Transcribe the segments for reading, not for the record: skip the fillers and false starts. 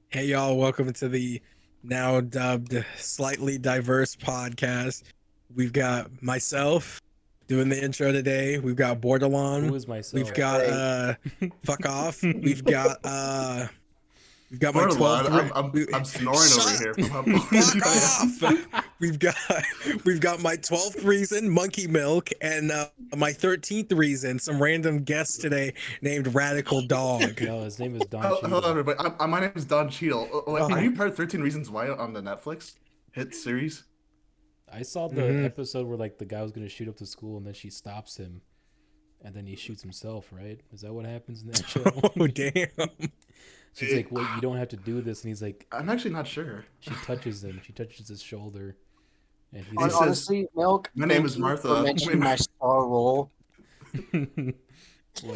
Hey y'all, welcome to the now dubbed slightly diverse podcast. We've got myself doing the intro today. We've got Who Bordelon. is We've myself? got Hey, fuck off. We've got my 12th Borderline. I'm snoring over Shut here from how fuck I off. We've got we've got my 12th reason, Monkey Milk, and my 13th reason, some random guest today named Radical Dog. No, his name is Don Hello, Cheadle. everybody. My name is Don Cheadle. Wait, are uh-huh. you part of 13 Reasons Why on the Netflix hit series? I saw the Mhm. episode where like the guy was gonna shoot up the school and then she stops him, and then he shoots himself. Right? Is that what happens in that show? Oh damn. She's like, "Well, you don't have to do this," and he's like, I'm actually not sure. she touches him. She touches his shoulder, and he's He like, says, Honestly, Milk, "My name thank is you for Martha." mentioning my star role. "Well,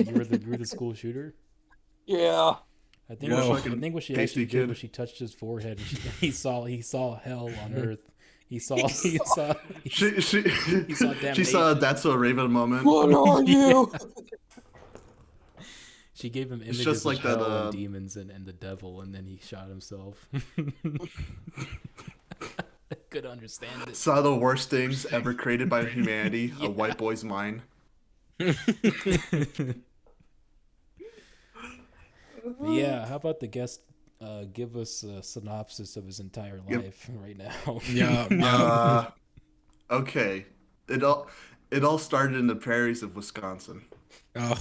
you were the school shooter." Yeah. I think Whoa. I think what she Tasty actually did kid. was she touched his forehead. And he saw hell on earth. He saw She he saw she saw a damnation. That's So Raven moment. What are you? She gave him It's images just of like that. hell and demons and the devil, and then he shot himself. I could understand it. Saw the worst things ever created by humanity. A white boy's mind. But yeah, how about the guest give us a synopsis of his entire Yep. life right now? Yeah, yeah. Okay. It all it all started in the prairies of Wisconsin. Oh,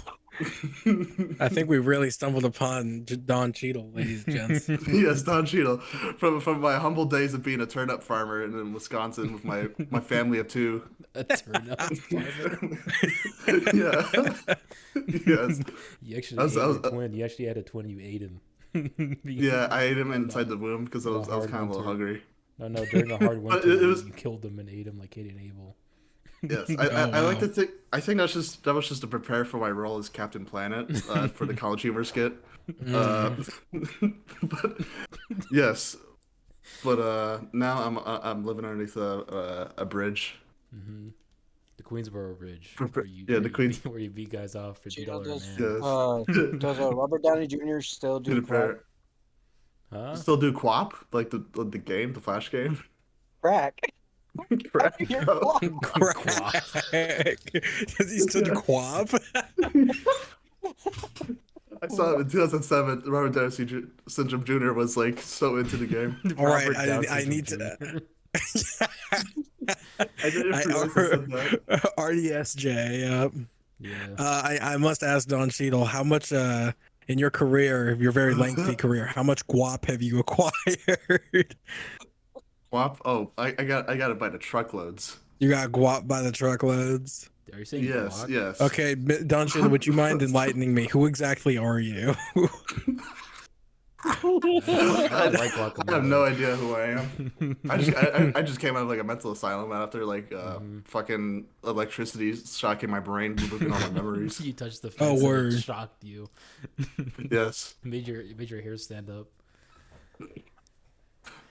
I think we really stumbled upon Don Cheadle, ladies and gents. Yes, Don Cheadle. From my humble days of being a turnip farmer in Wisconsin with my family of two. A turnip farmer. Yeah. Yes. You actually I was- ate I was- a twin. You actually had a twin. You ate him. Yeah, I ate him On inside the womb because I on a was hard kind of a little winter. hungry. No, during a hard But winter, it was you killed him and ate him like Cain and Abel. yes. Oh, I like wow. to think. I think that was just to prepare for my role as Captain Planet for the College Humor skit. Uh, but yes, but now I'm living underneath a bridge. Mm-hmm. The Queensboro Bridge, Yeah, the Queens. where you beat guys off for Cheadle $2 does, man. Yes. does Robert Downey Jr. still To do the crack? prayer. Huh? Still do QWOP like the game, the Flash game. Crack? Correct. You're bro. Crack. Does he still do quab? I saw it in 2007. Robert Downey Syndrome Jr. was like so into the game. All right, Robert Downey I need Jr. to. I didn't realize I said that. RDSJ. Yep. Yeah. I must ask Don Cheadle, how much in your career, your very lengthy career, how much guap have you acquired? QWOP. Oh, I got it by the truckloads. You got guap by the truckloads. Are you saying Yes, guac? yes. Okay, Don Cheadle, would you mind enlightening me? Who exactly are you? I like I have guacamole. no idea who I am. I just came out of like a mental asylum after like fucking electricity shocking my brain, removing all my memories. You touched the Oh, fence and word. it shocked you. Yes, Made your hair stand up.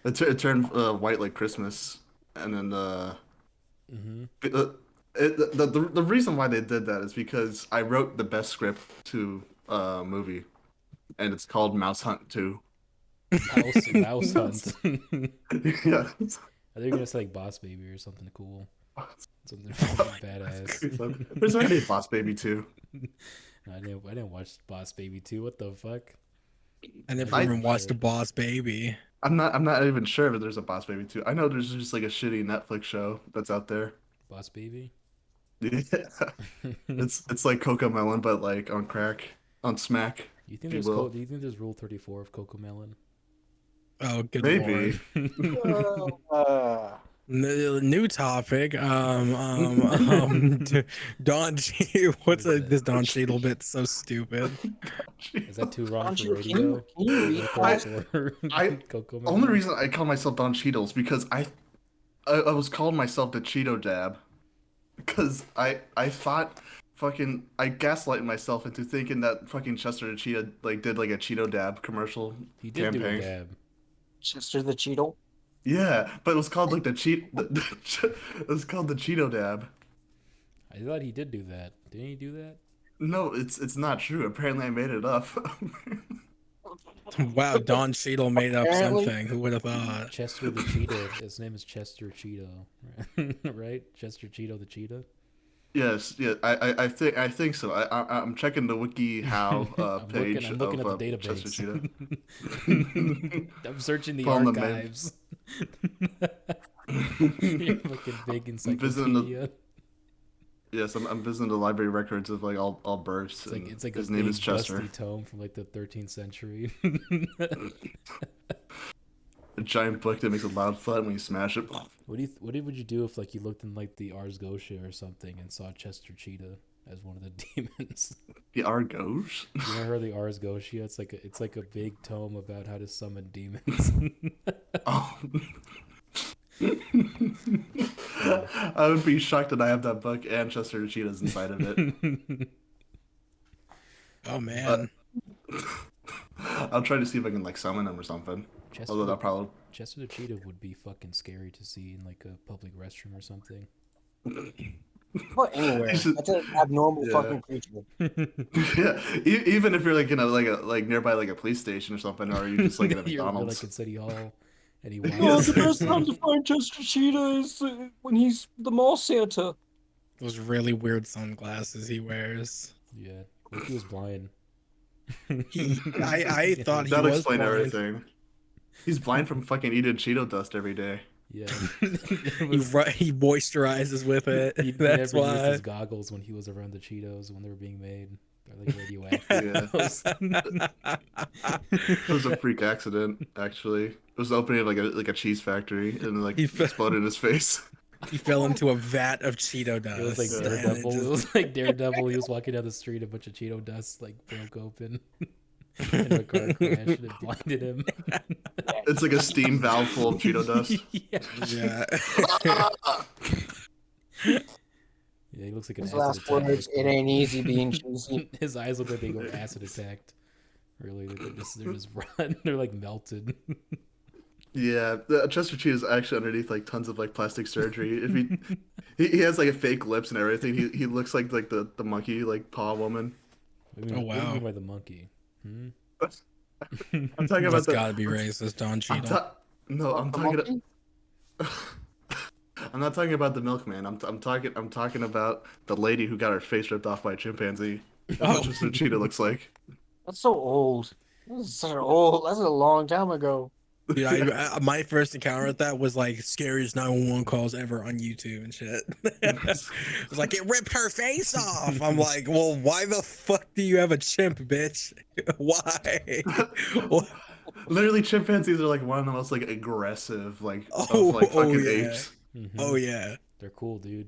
it turned white like Christmas, and then Mm-hmm. the reason why they did that is because I wrote the best script to a movie, and it's called Mouse Hunt 2. Mouse hunt. Yeah. I think you're gonna say like Boss Baby or something cool. Something badass. There's already a Boss Baby 2. I didn't watch Boss Baby 2. What the fuck? I never I- even watched a Boss Baby. I'm not even sure if there's a Boss Baby 2. I know there's just like a shitty Netflix show that's out there. Boss Baby? Yeah. It's like Coco Melon, but like on crack, on smack. You think If there's you will. do you think there's Rule 34 of Coco Melon? Oh, good Maybe. lord. Uh, New topic. Don Cheadle. This Don Cheadle bit so stupid? Is that too wrong Don for Cheadle, radio? can you read Rule that? 34 I- Coco The only Melon? reason I call myself Don Cheadle is because I was calling myself the Cheeto Dab, because I thought fucking I gaslighted myself into thinking that fucking Chester the Cheetah like did like a Cheeto Dab commercial He did do a campaign. dab. Chester the Cheadle? Yeah, but it was called like it was called the Cheeto Dab. I thought he did do that. Didn't he do that? No, it's not true. Apparently I made it up. Wow, Don Cheadle made up Apparently. something. Who would have thought? Chester the Cheetah. His name is Chester Cheeto, right? Chester Cheeto the Cheetah. Yes, yeah, I think so. I'm checking the wiki how page I'm looking of at the Chester database. Cheetah. I'm searching the Pulling the main- archives. You're fucking big I'm visiting encyclopedia. Yes, I'm visiting the library records of like all births. It's like his a name big is Chester. dusty tome from like the 13th century. A giant book that makes a loud thud when you smash it. What would you do if like you looked in like the Ars Goetia or something and saw Chester Cheetah as one of the demons? The Argos? You ever heard of the Ars Goetia? It's like a big tome about how to summon demons. Oh. I would be shocked that I have that book and Chester Cheetah's inside of it. Oh man. I'll try to see if I can like summon him or something. Although that probably Chester the Cheetah would be fucking scary to see in like a public restroom or something. Well, anywhere. He's just- That's an abnormal Yeah. fucking creature. yeah. Even if you're like in a like nearby like a police station or something, or you just like at a You're McDonald's. like in City Hall, and he Oh, walks. the best time to find Chester Cheetah is when he's the mall Santa. Those really weird sunglasses he wears. Yeah, like he was blind. I thought he That'll was explain blind. everything. He's blind from fucking eating Cheeto dust every day. Yeah, He moisturizes with it. he That's never used why. his goggles when he was around the Cheetos when they were being made. They're like radioactive. Yeah. It was a freak accident, actually. It was the opening of like a cheese factory and like He fe- exploded in his face. He fell into a vat of Cheeto dust. It was like and Daredevil. it It just- was like Daredevil. He was walking down the street, a bunch of Cheeto dust like broke open. And a car crashed and it blinded him. It's like a steam valve full of Cheeto dust. Yeah. Yeah. Yeah, he looks like an His acid last attack words, it victim. ain't easy being cheesy. His eyes look like they were acid attacked. Really, they're just run. They're like melted. Yeah, the Chester Cheetah is actually underneath like tons of like plastic surgery. If he has like a fake lips and everything. He looks like the monkey like paw woman. What do you Oh, mean, what do you wow. mean by the monkey? Hmm? I'm talking about That's the. gotta be racist, Don I'm Cheadle. no, I'm The talking. monkey? I'm not talking about the milkman. I'm talking about the lady who got her face ripped off by a chimpanzee. That's Oh. what Chester Cheetah looks like. That's so old. That's a long time ago. Dude, my first encounter with that was like scariest 911 calls ever on YouTube and shit. It was like, it ripped her face off. I'm like, well, why the fuck do you have a chimp, bitch? Why? What? Literally, chimpanzees are like one of the most like aggressive like Oh, of like fucking yeah. apes. Mhm. Oh, yeah. They're cool, dude.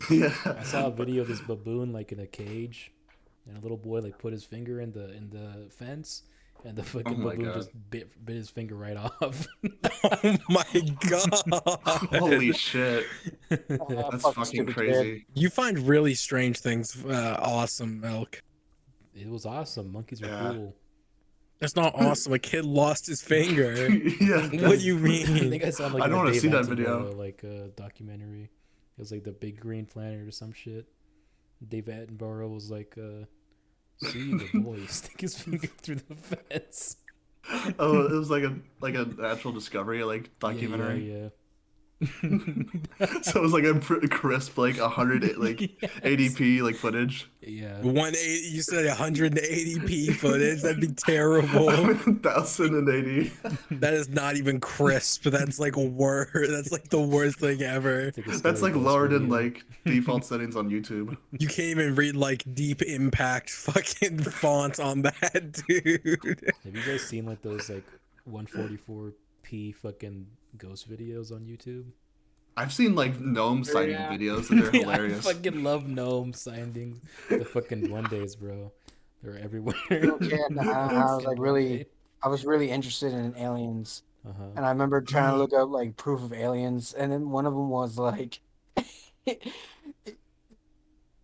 Yeah. I saw a video of this baboon like in a cage, and a little boy like put his finger in the fence, and the fucking Oh my baboon God. just bit his finger right off. Oh my god. Holy shit. That's fucking stupid crazy. kid. You find really strange things awesome, Milk. It was awesome. Monkeys are Yeah. cool. That's not awesome. A kid lost his finger. Yeah. What do you I mean? think I saw like I don't a wanna Dave see that Attenborough, video. like a documentary. It was like the Big Green Planet or some shit. Dave Attenborough was like, "See the boy stick his finger through the fence." Oh, it was like a natural discovery like documentary. Yeah. So it was like a crisp like 100 like Yes. ADP like footage. Yeah. 180. You said 180p footage. That'd be terrible. 1080. That is not even crisp. That's like That's like the worst thing ever. It's like a That's like Story Ghost lowered in video. like default settings on YouTube. You can't even read like deep impact fucking font on that, dude. Have you guys seen like those like 144p fucking ghost videos on YouTube? I've seen like gnome sighting Yeah. videos and they're Yeah, hilarious. I fucking love gnome sightings. The fucking Duendes, bro. They're everywhere. Okay, I was really interested in aliens, Uh-huh. and I remember trying to look up like proof of aliens, and then one of them was like,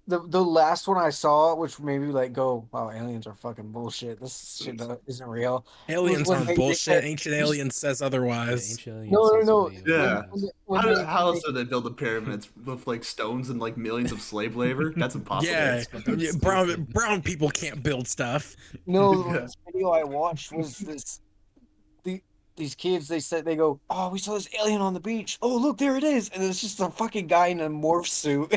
the last one I saw, which made me like go, wow, aliens are fucking bullshit. This shit isn't real. Was Aliens when aren't they bullshit. said Ancient Aliens says Yeah, otherwise. ancient no, aliens no, is no. way Yeah. When How they else did they build the pyramids with like stones and like millions of slave labor? That's impossible. Yeah, That's fucking brown stupid. people can't build stuff. no, the Yeah. last video I watched was the these kids. They said they go, oh, we saw this alien on the beach. Oh, look, there it is, and it's just a fucking guy in a morph suit.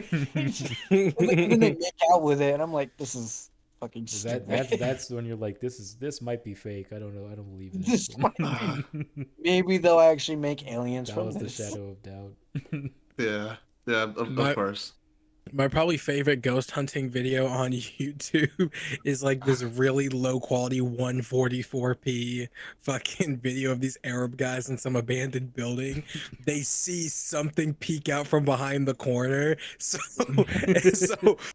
And then they make out with it, and I'm like, this is fucking stupid. That's when you're like, this might be fake. I don't know. I don't believe this. This might be. Maybe they'll actually make aliens That from was the this. shadow of doubt. Yeah. Yeah, of My- course. My probably favorite ghost hunting video on YouTube is like this really low quality 144p fucking video of these Arab guys in some abandoned building. They see something peek out from behind the corner. So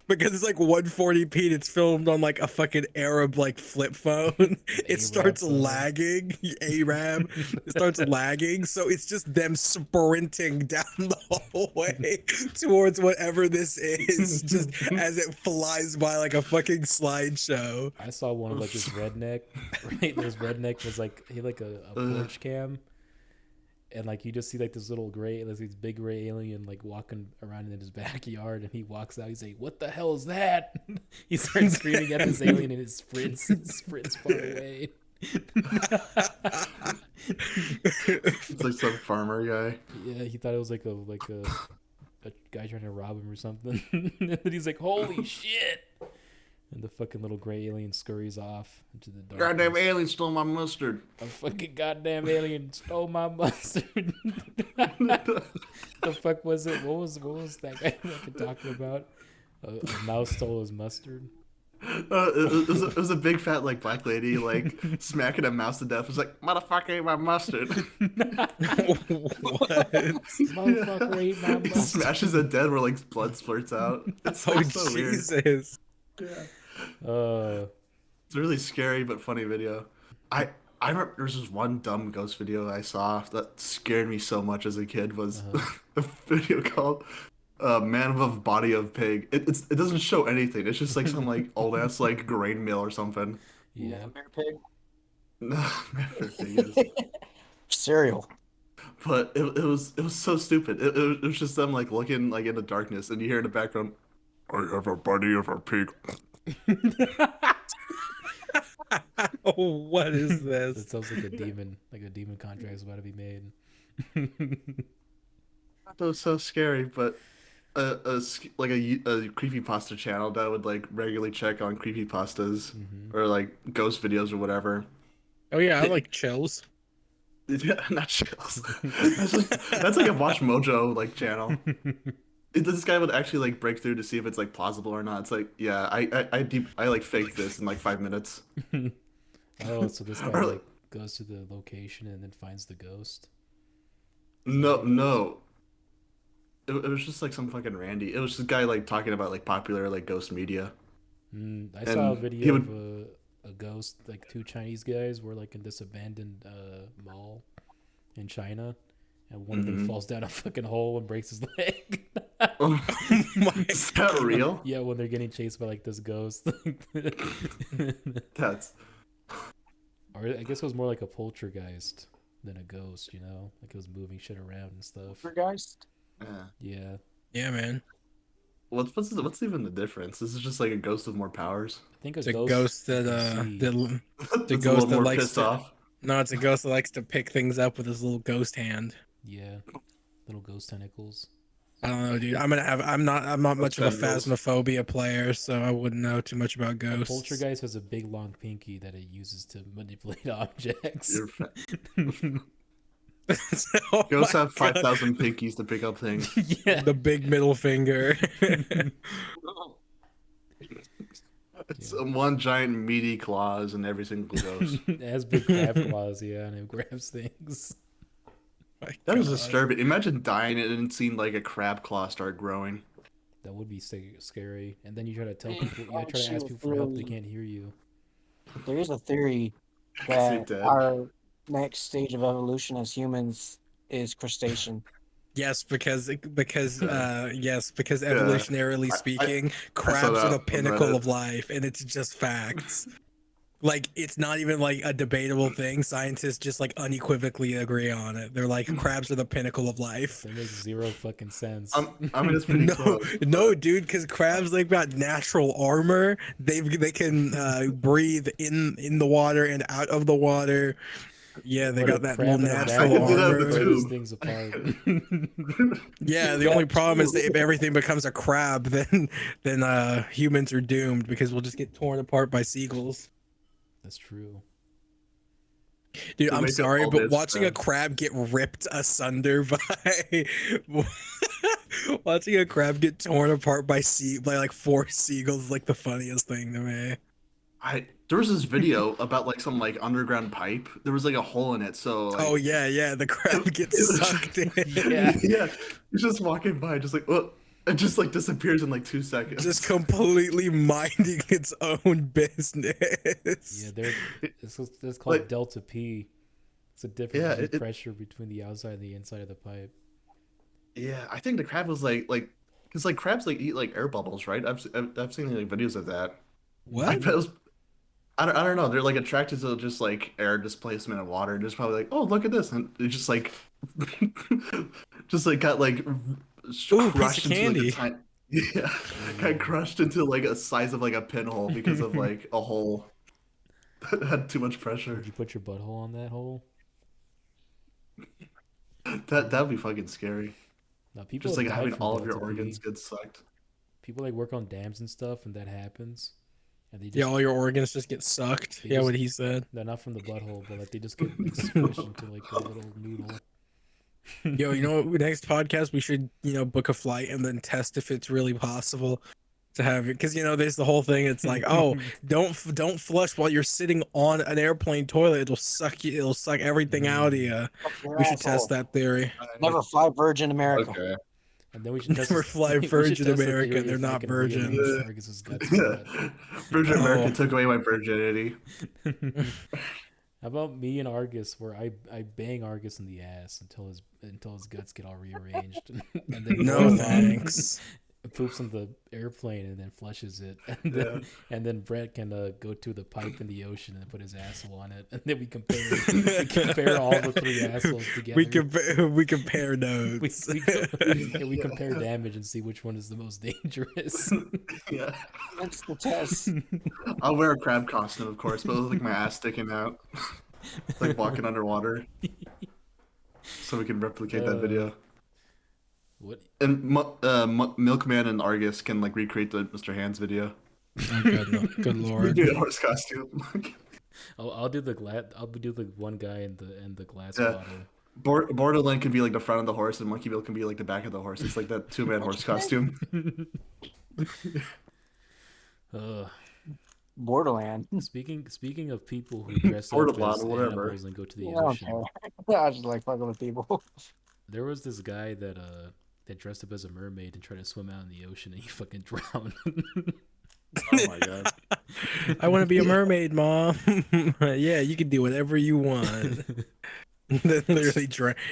because it's like 140p and it's filmed on like a fucking Arab like flip phone, it starts phone. lagging. Arab. It starts lagging. So it's just them sprinting down the hallway towards whatever this is, just as it flies by like a fucking slideshow. I saw one of like this redneck, right? This redneck was like he had like a porch cam, and like you just see like this big gray alien like walking around in his backyard, and he walks out. He's like, "What the hell is that?" He starts screaming at this alien, and it sprints far away. It's like some farmer guy. Yeah, he thought it was like a guy trying to rob him or something. And then he's like, "Holy shit!" And the fucking little gray alien scurries off into the dark. Goddamn alien stole my mustard. A fucking goddamn alien stole my mustard. The fuck was it? What was that guy fucking talking about? A mouse stole his mustard. It was a big fat like black lady like smacking a mouse to death. It was like, motherfucker ate my mustard. What? Motherfucker ate my mustard. Smashes it dead where like blood splurts out. It's Oh, so weird. Jesus. Uh, It's a really scary but funny video. I remember there's this one dumb ghost video I saw that scared me so much as a kid was a video called Man of Body of Pig. It doesn't show anything. It's just like some like old ass like grain mill or something. yeah. Bear pig. No, Man of Pig is. Cereal. But it was so stupid. It was just them like looking like in the darkness, and you hear in the background, "I have a body of a pig." Oh, what is It this? sounds like a demon contract is about to be made. That was so scary, but a creepypasta channel that would like regularly check on creepypastas or like ghost videos or whatever. Oh yeah, I like chills. Yeah, not chills. That's like a Watch Mojo like channel. This guy would actually like break through to see if it's like plausible or not. It's like, yeah, I like faked this in like 5 minutes. Oh, so this guy Or, like goes to the location and then finds the ghost. No. It was just like some fucking Randy. It was this guy like talking about like popular like ghost media. I saw a And video he would- of a ghost, like two Chinese guys were like in this abandoned mall in China, and one of them falls down a fucking hole and breaks his leg. Oh my Is that real? Yeah, when they're getting chased by like this ghost. That's Or I guess it was more like a poltergeist than a ghost, you know? Like it was moving shit around and stuff. Poltergeist. yeah. Yeah. Yeah, man. What's even the difference? This is just like a ghost with more powers. I think It's a ghost that can see. the It's a ghost little that more likes pissed to off. no, it's a ghost that likes to pick things up with his little ghost hand. Yeah. Little ghost tentacles. I don't know, dude. I'm not much of a tendrils. Phasmophobia player, so I wouldn't know too much about A ghosts. poltergeist has a big long pinky that it uses to manipulate objects. Oh Ghosts my have God. 5,000 pinkies to pick up things. Yeah. The big middle finger. It's one giant meaty claws in every single ghost. It has big crab claws, yeah, and it grabs things. My That was God. disturbing. Imagine dying and seeing like a crab claw start growing. That would be scary. And then you try to tell people, you try to Actually, ask people for help, they really- can't hear you. There is a theory Is he that dead? our next stage of evolution as humans is crustacean. Yes, because Yeah. evolutionarily I speaking, I saw crabs are that the on pinnacle Reddit. of life, and it's just facts. Like it's not even like a debatable thing. Scientists just like unequivocally agree on it. They're like crabs are the pinnacle of life. That makes zero fucking sense. I mean, it's pretty No, close. no, But dude, because crabs they've got natural armor. They can breathe in the water and out of the water. Yeah, they But a got that little crab and a I natural rabbit can do are that the with the armor. furthest tube. things apart. Yeah, the Yeah, only problem is that if true. everything becomes a crab, then humans are doomed because we'll just get torn apart by seagulls. That's true. Dude, To I'm make up sorry, all but this, watching a crab get ripped asunder by watching a crab get torn apart by like four seagulls is like the funniest thing to me. there was this video about like some like underground pipe. There was like a hole in it, so Oh like yeah, yeah, the crab gets it was sucked in. Yeah. yeah, he's just walking by, just like it just like disappears in like 2 Just seconds. completely minding its own business. Yeah, it's called Like delta P. It's a difference yeah, between pressure between the outside and the inside of the pipe. yeah, I think the crab was like because like crabs like eat like air bubbles, right? I've seen like videos of that. I What? bet it was I don't know. They're like attracted to just like air displacement of water. Just probably like, oh, look at this, and it just like, just like got like Ooh, piece of crushed into like a candy. tiny, yeah, got Ooh. crushed into like a size of like a pinhole because of like a hole that had too much pressure. Would you put your butthole on that hole? That'd be fucking scary. Now, people Just have like died having from all of your delta organs P. get sucked. People like work on dams and stuff, and that happens, and they Yeah, just all your organs just get sucked. they Yeah, just what he said. they're not from the butthole, but like they just get like squished into like a little noodle. Yo, you know what? Next podcast we should, book a flight and then test if it's really possible to have it. Because there's the whole thing. It's like, oh, don't flush while you're sitting on an airplane toilet. It'll suck you. It'll suck everything out of you. Fuck your We should test asshole. that theory. Never fly Virgin America. Okay. And then we should test Never this, fly we should Virgin test the America. theory They're if I not can rearrange virgins. Argus's guts or Yeah. not. Virgin America Oh. took away my virginity. How about me and Argus, where I bang Argus in the ass until his guts get all rearranged, and then he No goes off, thanks. poops on the airplane, and then flushes it, Yeah. and then Brett can go to the pipe in the ocean and put his asshole on it, and then we compare all the three assholes together. We compare we, notes. we compare damage and see which one is the most dangerous. Yeah. That's the test. I'll wear a crab costume, of course, but with like my ass sticking out, like walking underwater, so we can replicate that video. What? And Milkman and Argus can like recreate the Mr. Hands video. Oh, good lord. Do a horse costume. I'll do the I'll do the one guy in the glass Yeah. bottle. Borderland can be like the front of the horse, and Monkey Bill can be like the back of the horse. It's like that two-man horse costume. Borderland. Speaking of people who dress up Bordelon as or whatever. animals and go to the I don't ocean, care. I just like fucking with people. there was this guy that dressed up as a mermaid and tried to swim out in the ocean and he fucking drowned. Oh my god. I want to be a mermaid, mom. Yeah, you can do whatever you want. Literally,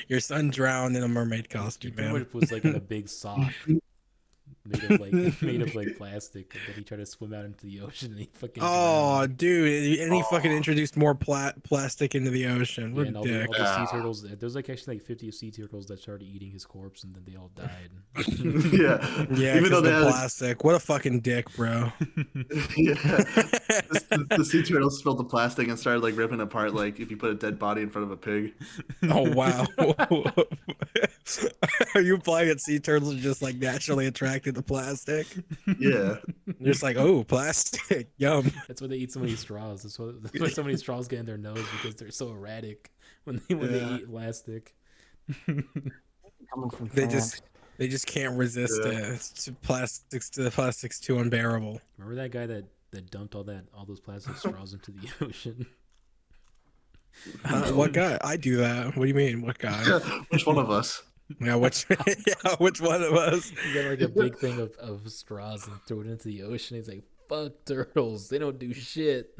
your son drowned in a mermaid He costume, pretty man. much was like in a big sock made of like plastic, and then he tried to swim out into the ocean and he fucking Oh, drowned. dude, and he fucking Oh. introduced more plastic into the ocean. Yeah, What and a all the dick. sea Ah. turtles. There's like actually like 50 sea turtles that started eating his corpse, and then they all died. Yeah. Yeah, Even though because they the had, plastic. What a fucking dick, bro. yeah, the sea turtles spilled the plastic and started like ripping apart like if you put a dead body in front of a pig. Oh wow. Are you implying that sea turtles are just like naturally attracted to plastic? Yeah. You're just like, oh, plastic, yum. That's why they eat so many straws. That's why so many straws get in their nose, because they're so erratic when they Yeah. eat plastic. Coming from They France. just can't resist Yeah. it. It's the plastics too unbearable. Remember that guy that dumped all those plastic straws into the ocean? What guy? I do that. What do you mean? What guy? Which one of us? Yeah, which yeah, which one of us? He got like a big thing of straws and threw it into the ocean. He's like, fuck turtles. They don't do shit.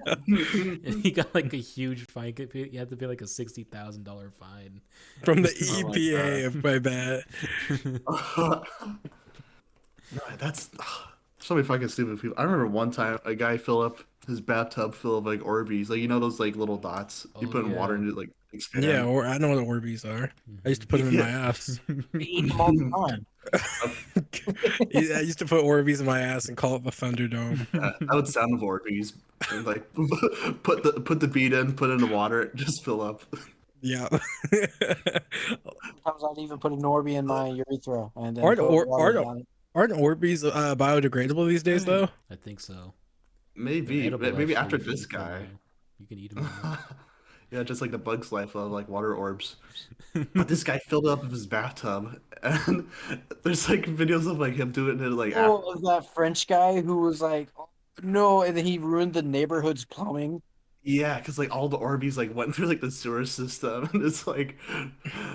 And he got like a huge fine. He had to pay like a $60,000 fine. From the Oh my EPA, God. if I bet. No, that's so many fucking stupid people. I remember one time a guy filled up his bathtub full of like Orbeez, like those like little dots you Oh, put in water yeah. and it like expand. Yeah, or I know what Orbeez are. I used to put them in my ass. I eat them all the time. I used to put Orbeez in my ass and call it the Thunderdome. I would sound of Orbeez and like put the bead in, put it in the water, just fill up. Yeah. Sometimes I'd even put a Norby in my urethra and then Aren't put or water aren't down it. aren't Orbeez biodegradable these days though? I think so. They're Maybe edible, maybe actually, after if you this eat them guy. now. You can eat them. Now. Yeah, just like the Bug's Life of like water orbs. But this guy filled up his bathtub, and there's like videos of like him doing it like after. Oh, of that French guy who was like, "Oh, no," and then he ruined the neighborhood's plumbing. Yeah, because like all the Orbeez like went through like the sewer system, and it's like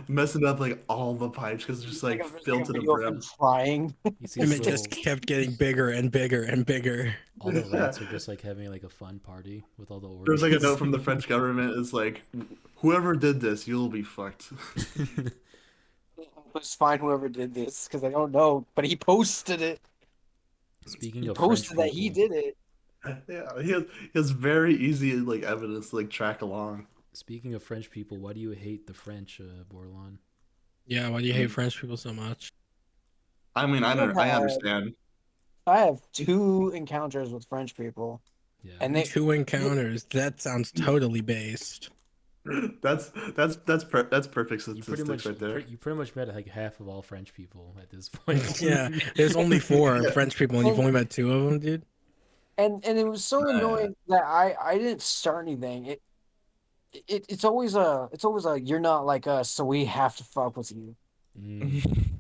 messing up like all the pipes because it's just like There's filled a to the video of him brim. trying. You see And this it little, just kept getting bigger and bigger and bigger. all the rats are just like having like a fun party with all the organs. There's like a note from the French government. It's like, whoever did this, you'll be fucked. Let's find whoever did this because I don't know, but he posted it. Speaking He of French posted that he people, did it. Yeah, he has very easy like evidence to like track along. speaking of French people, why do you hate the French, Bordelon? Yeah, why do you hate French people so much? I mean, I don't, I Yeah. understand. I have 2 encounters with French people, Yeah. and they 2 encounters. That sounds totally based. That's perfect You pretty statistics much right there. you pretty much met like half of all French people at this point. Yeah, there's only 4 French people, and you've only met 2 of them, dude. and it was so annoying that I didn't start anything. It's always a you're not like us, so we have to fuck with you. Mm.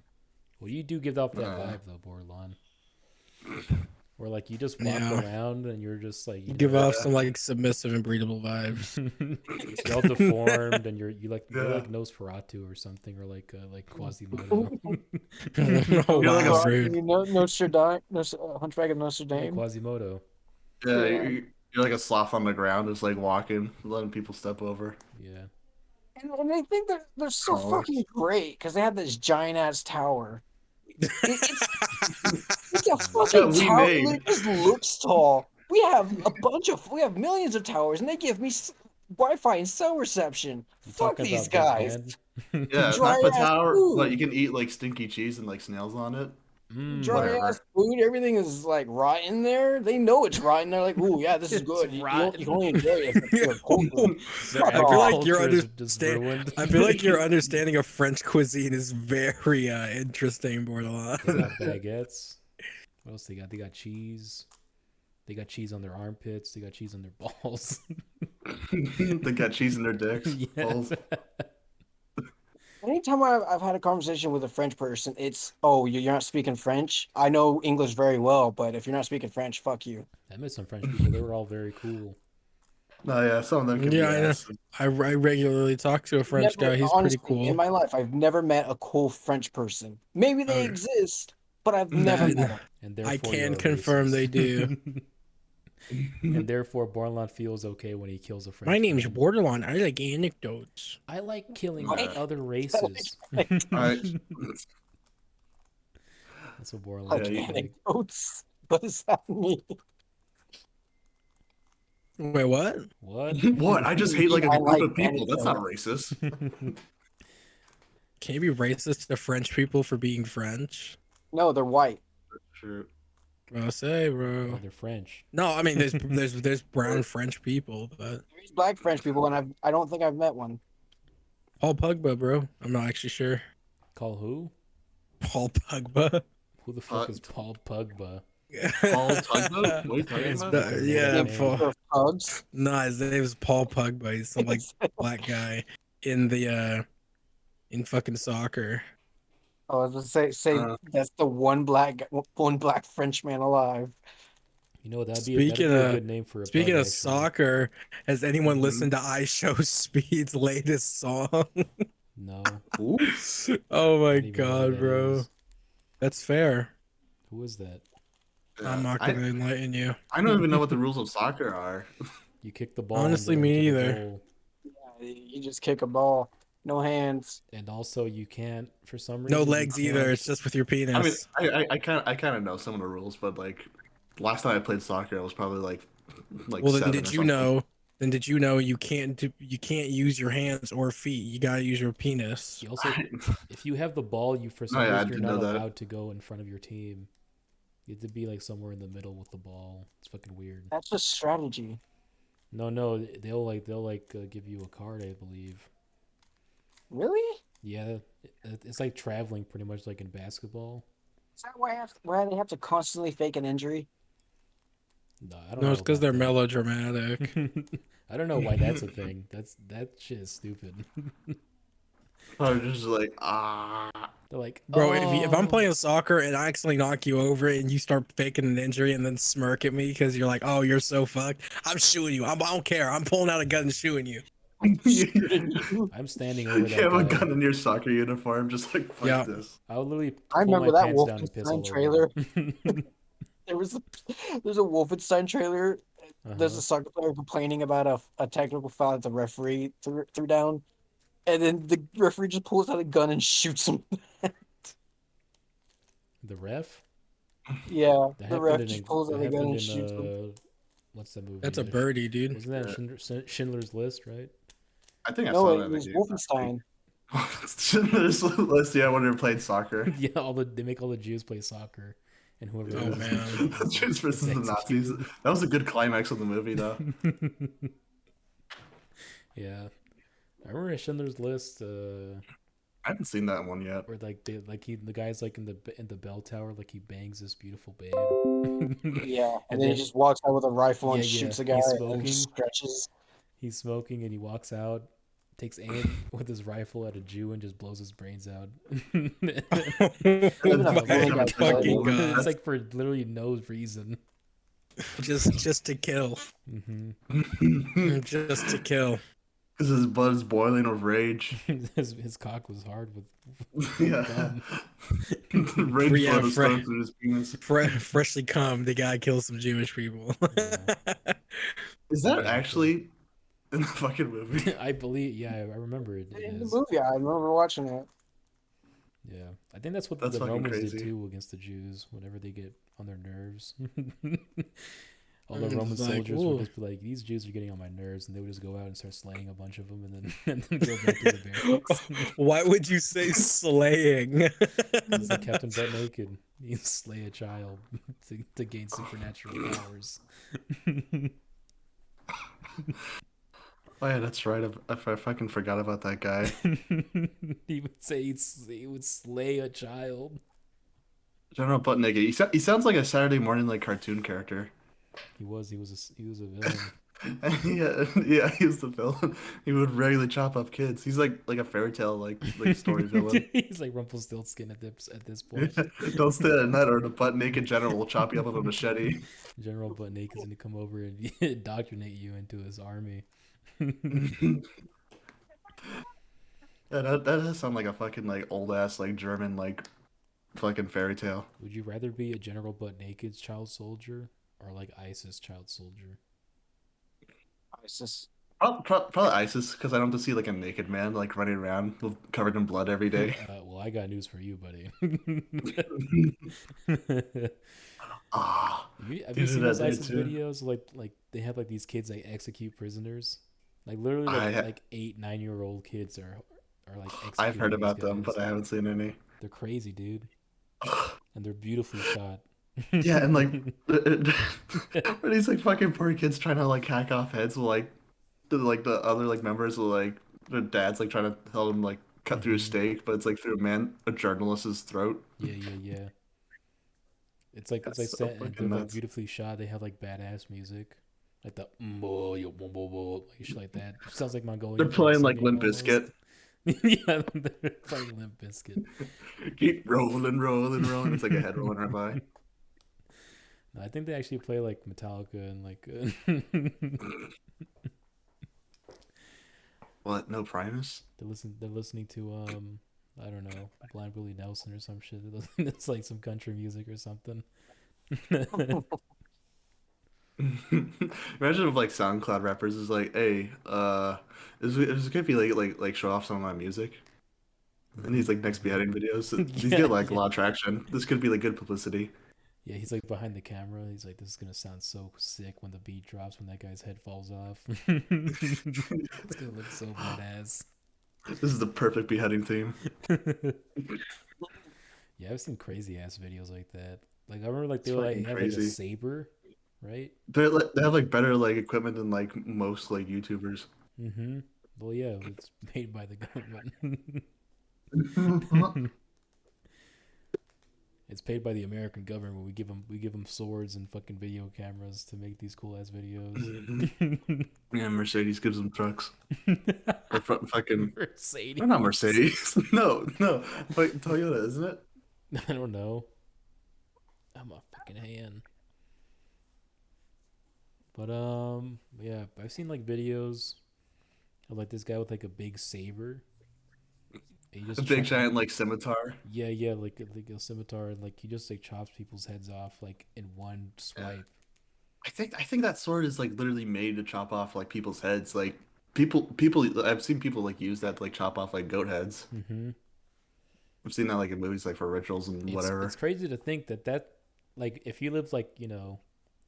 Well, you do give off that Uh. vibe though, Bordelon. Where like you just walk Yeah. around and you're just like You give off some like submissive and breedable vibes. you're all deformed and you're you're Yeah. like Nosferatu or something or like Quasimodo. Oh You're like wow, a- rude. You know, Nostradamus, Hunchback of Notre Yeah, Dame. Quasimodo. Yeah, Yeah. you're like a sloth on the ground, just like walking, letting people step over. Yeah. And they think they're so Oh. fucking great because they have this giant ass tower. It's a fucking we tower. made. It just looks tall. We have we have millions of towers, and they give me Wi-Fi and cell reception. You Fuck talking these about Big guys. Ben? Yeah, Dry not the ass tower, food. but you can eat like stinky cheese and like snails on it. Mm. Dry Whatever. ass food. Everything is like rotten there. They know it's rotten. They're like, "Ooh, yeah, this is It's good. You rotten. can only enjoy it if you're cold." Their I I feel like agriculture your is just understand. ruined. I feel like your understanding of French cuisine is very interesting, They Bordelon. got baguettes. What else they got? They got cheese. They got cheese on their armpits. They got cheese on their balls. They got cheese in their dicks. Yeah. Balls. Anytime I've had a conversation with a French person, it's, "Oh, you're not speaking French. I know English very well, but if you're not speaking French, fuck you." I met some French people. They were all very cool. No, yeah, some of them can Yeah, be I know. ass. I regularly talk to a French Never- guy. He's honestly, pretty cool. In my life, I've never met a cool French person. Maybe they Okay. exist, but I've Nah, never nah. met them. And I therefore can you're a confirm racist. they do. And therefore Bordelon feels okay when he kills a French My name's man. Borderline. I like anecdotes. I like killing Right. other races. I, That's what Bordelon Like Yeah, you- anecdotes. What does that mean? Wait, what? What? what? I just hate like a I group like of people. That's not anecdotes. racist. Can you be racist to French people for being French? No, they're white. True. Bro, say, Oh, bro. they're French. No, I mean there's brown French people, but There's black French people, and I don't think I've met one. Paul Pogba, bro. I'm not actually sure. Call who? Paul Pogba. Who the fuck is Pug- Paul Pugba? Paul Tugboat? What are you talking It's about? better. Yeah, name. Paul. They're pugs. No, his name is Paul Pogba. He's some like black guy in the in fucking soccer. Oh, I was gonna say that's the one black French man alive. You know that'd be Speaking a of- good name for a Speaking pug, of actually. soccer, has anyone Mhm. listened to I Show Speed's latest song? No. Ooh. Oh I my don't even know who god, that bro. is. That's fair. Who is that? I'm not I gonna enlighten you. I don't even know what the rules of soccer are. You kick the ball Honestly, into me the either. goal. Yeah, you just kick a ball, no hands. And also, you can't, for some No reason, you legs either. can't. It's just with your I mean, penis. I kind of know some of the rules, but like last time I played soccer, I was probably like Well, then 7 or did you something. know? Then did you know you can't use your hands or feet? You gotta use your penis. You also, if you have the ball, you for No, some yeah, I reason you're did not know that. allowed to go in front of your team. You have to be like somewhere in the middle with the ball. It's fucking weird. That's just strategy. No, they'll give you a card, I believe. Really? Yeah, it's like traveling pretty much like in basketball. Is that why they have to constantly fake an injury? No, I don't No, know it's because about they're that. melodramatic. I don't know why that's a thing. That shit is stupid. I was just like, ah. They're like, Bro, if I'm oh, playing soccer and I accidentally knock you over and you start faking an injury and then smirk at me because you're like, oh, you're so fucked, I'm shooting you. I don't care. I'm pulling out a gun and shooting you. Shooting you. I'm standing over You that have a guy. gun in your soccer uniform, just like fuck Yeah. this. I would literally I pull my remember that pants down and piss Wolfenstein all trailer. over him. There's a Wolfenstein trailer. There's Uh-huh. a soccer player complaining about a technical foul that the referee threw down, and then the referee just pulls out a gun and shoots him. The ref? Yeah, That the happened ref just in pulls out a gun happened and in shoots him. what's the movie? That's a birdie, dude. Wasn't that Schindler's List, right? I think I No, saw it that in a was game. Wolfenstein. Schindler's List, yeah, when we played soccer. Yeah, they make all the Jews play soccer, and whoever Oh, loses man. The Jews versus the Nazis. That was a good climax of the movie, though. Yeah, I remember Schindler's List. I haven't seen that one yet. Where the guy's like in the bell tower, like he bangs this beautiful babe. Yeah, and And then he then just walks out with a rifle and yeah, shoots a guy he's and just smoking. stretches. He's smoking and he walks out, takes aim with his rifle at a Jew and just blows his brains out. Oh Even a my bully guy fucking does It's god. like for literally no reason. Just to kill. Hmm Just to kill. Because his blood is boiling with rage. his cock was hard with Yeah. gum. Rage Yeah, blood is flowing through his penis. Freshly come, the guy kills some Jewish people. Yeah. Is that Yeah, actually in the fucking movie? I believe, yeah, I remember it. It In the is. movie, I remember watching it. Yeah, I think that's what That's the fucking Romans crazy. did too against the Jews. Whenever they get on their nerves, all the It's Roman like, soldiers ooh. would just be like, "These Jews are getting on my nerves," and they would just go out and start slaying a bunch of them, and then and then go back to the barracks. Why would you say slaying? He's like Captain Butt Naked. You slay a child to gain supernatural powers. Oh yeah, that's right. I fucking forgot about that guy. He would say he would slay a child. General Butt Naked. He sounds like a Saturday morning like cartoon character. He was a villain. Yeah, he was the villain. He would regularly chop up kids. He's like a fairy tale like story villain. He's like Rumpelstiltskin at this point. Don't stay at night or the butt naked general will chop you up with a machete. General Butt Naked's gonna come over and indoctrinate you into his army. Yeah, that does sound like a fucking like old ass like German like fucking fairy tale. Would you rather be a General Butt Naked's child soldier or like ISIS child soldier? ISIS. Probably ISIS because I don't have to see like a naked man like running around covered in blood every day. Well, I got news for you, buddy. Ah, Have you these are seen that those dude ISIS too. videos? Like they have like these kids that execute prisoners. Like literally like 8, 9-year-old kids are like executing I've heard these about them, guys. but I haven't seen any. They're crazy, dude. And they're beautifully shot. Yeah, and like when these like fucking poor kids trying to like hack off heads, will like the other like members will like their dad's like trying to tell them like cut through a steak, but it's like through a journalist's throat. Yeah. It's like That's so set and they're fucking like nuts. beautifully shot. They have like badass music. Like the like shit like that. It sounds like Mongolian. They're playing like singing Limp almost. Bizkit. Yeah, they're playing Limp Bizkit. Keep rolling, rolling, rolling. It's like a head rolling right by. No, I think they actually play like Metallica and like What? No Primus? they're listening to I don't know, Blind Willie Nelson or some shit. It's like some country music or something. Imagine if like SoundCloud rappers is like, hey, is it gonna be like show off some of my music? And he's like next beheading videos. These Yeah, get like a yeah. lot of traction. This could be like good publicity. Yeah, he's like behind the camera. He's like, this is gonna sound so sick when the beat drops, when that guy's head falls off. It's gonna look so badass. This is the perfect beheading theme. Yeah, I've seen crazy ass videos like that. Like I remember, like they It's would like fucking have like a crazy. saber, right? They have like better like equipment than like most like YouTubers. Mm-hmm. Well, yeah, it's made by the government. It's paid by the American government. We give them swords and fucking video cameras to make these cool ass videos. Yeah, Mercedes gives them trucks. Or fucking, Mercedes. they're not Mercedes. No, no, like Toyota, isn't it? I don't know. I'm a fucking hand. But yeah, I've seen like videos of like this guy with like a big saber. He A just big giant like scimitar. yeah, yeah, like a scimitar, and like he just like chops people's heads off like in one Yeah. swipe. I think that sword is like literally made to chop off like people's heads. Like people I've seen people like use that to like chop off like goat heads. Mm-hmm. I've seen that like in movies like for rituals and It's whatever. crazy to think that like if you lived like 400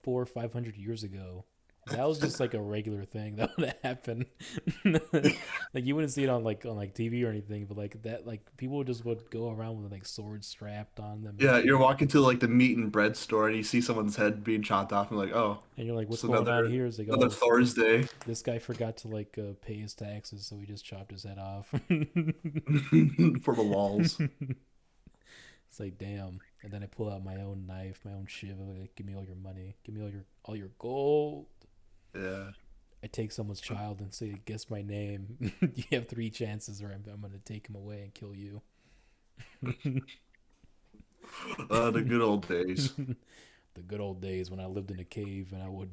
or 500 years ago, that was just like a regular thing that would happen. Like you wouldn't see it on TV or anything, but like that, like people would go around with like swords strapped on them and Yeah, you're shit. walking to like the meat and bread store and you see someone's head being chopped off and like, oh, And you're like, it's what's going on another here? It's like, another oh, Thursday. this guy forgot to like pay his taxes, so he just chopped his head off. For the walls. It's like, damn. And then I pull out my own knife, my own shiv. Like, give me all your money. Give me all your gold. Yeah. I take someone's child and say, guess my name. You have 3 chances, or I'm gonna take him away and kill you. The good old days. The good old days when I lived in a cave and I would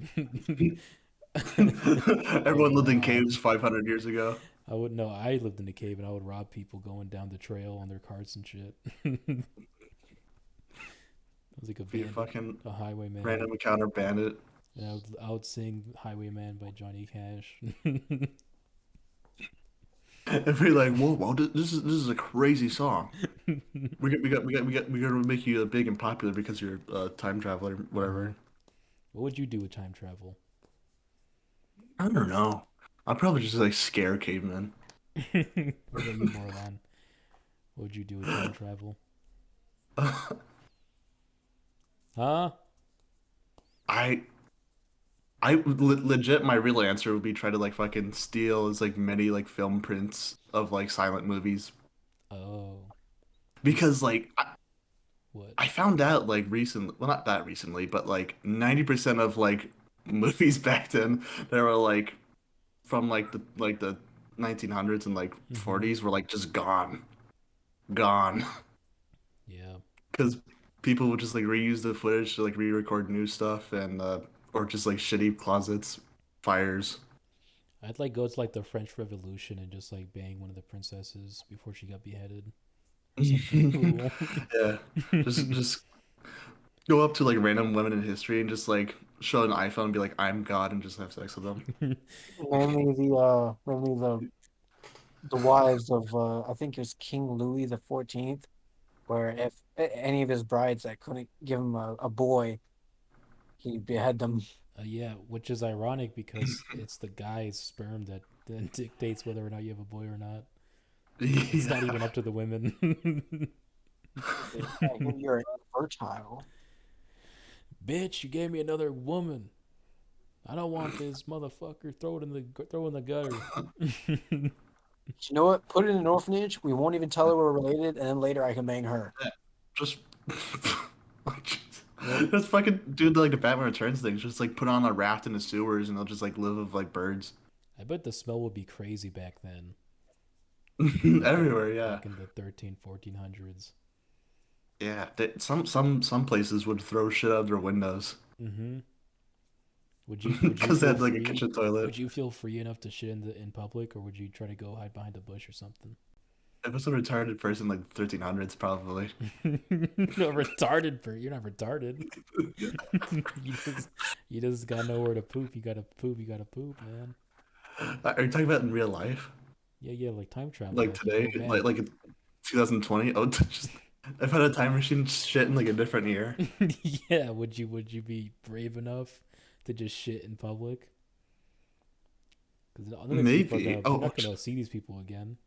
Everyone lived in rob. caves 500 years ago. I would know I lived in a cave and I would rob people going down the trail on their carts and shit. I was like a Be a bandit, fucking a highwayman. random encounter bandit. And I would sing Highwayman by Johnny Cash. And be like, whoa, this is a crazy song. We gotta make you big and popular because you're a time traveler, whatever. What would you do with time travel? I don't know. I'd probably just like scare cavemen. What about you, Bordelon? What would you do with time travel? Huh? I legit my real answer would be try to like fucking steal as like many like film prints of like silent movies Oh, because like what? I found out like recently, well not that recently, but like 90% of like movies back then that were like from like the 1900s and like Mm-hmm. 40s were like just gone Yeah. because people would just like reuse the footage to like re-record new stuff and or just like shitty closets, fires. I'd like go to like the French Revolution and just like bang one of the princesses before she got beheaded. Something cool. Yeah, just go up to like random women in history and just like show an iPhone and be like, I'm God, and just have sex with them. Mainly the wives of I think it was King Louis the 14th, where if any of his brides that couldn't give him a boy, he'd behead them. Yeah, which is ironic because it's the guy's sperm that then dictates whether or not you have a boy or not. It's not even Yeah. up to the women. You're infertile. Bitch, you gave me another woman. I don't want this motherfucker. Throw it in the gutter. You know what? Put it in an orphanage. We won't even tell her we're related, and then later I can bang her. Just Well, just fucking do like the Batman Returns thing. Just like put on a raft in the sewers and they'll just like live with like birds I bet the smell would be crazy back then, like everywhere. Yeah, back in the 1400s. yeah. Some places would throw shit out their windows Mm-hmm. Would you because they feel had like a free? kitchen toilet Would you feel free enough to shit in public, or would you try to go hide behind a bush or something? If it's a retarded person like 1300s, probably. No, retarded for you're not retarded. you just you just gotta know where to poop. You gotta poop. You gotta poop, man. Are you talking about in real life? Yeah, like time travel. Like Like you today? go back. Like in 2020? Oh, just I've had a time machine shit in like a different year. Yeah, would you be brave enough to just shit in public? Because other people are Maybe. gonna you're Oh, not gonna see these people again.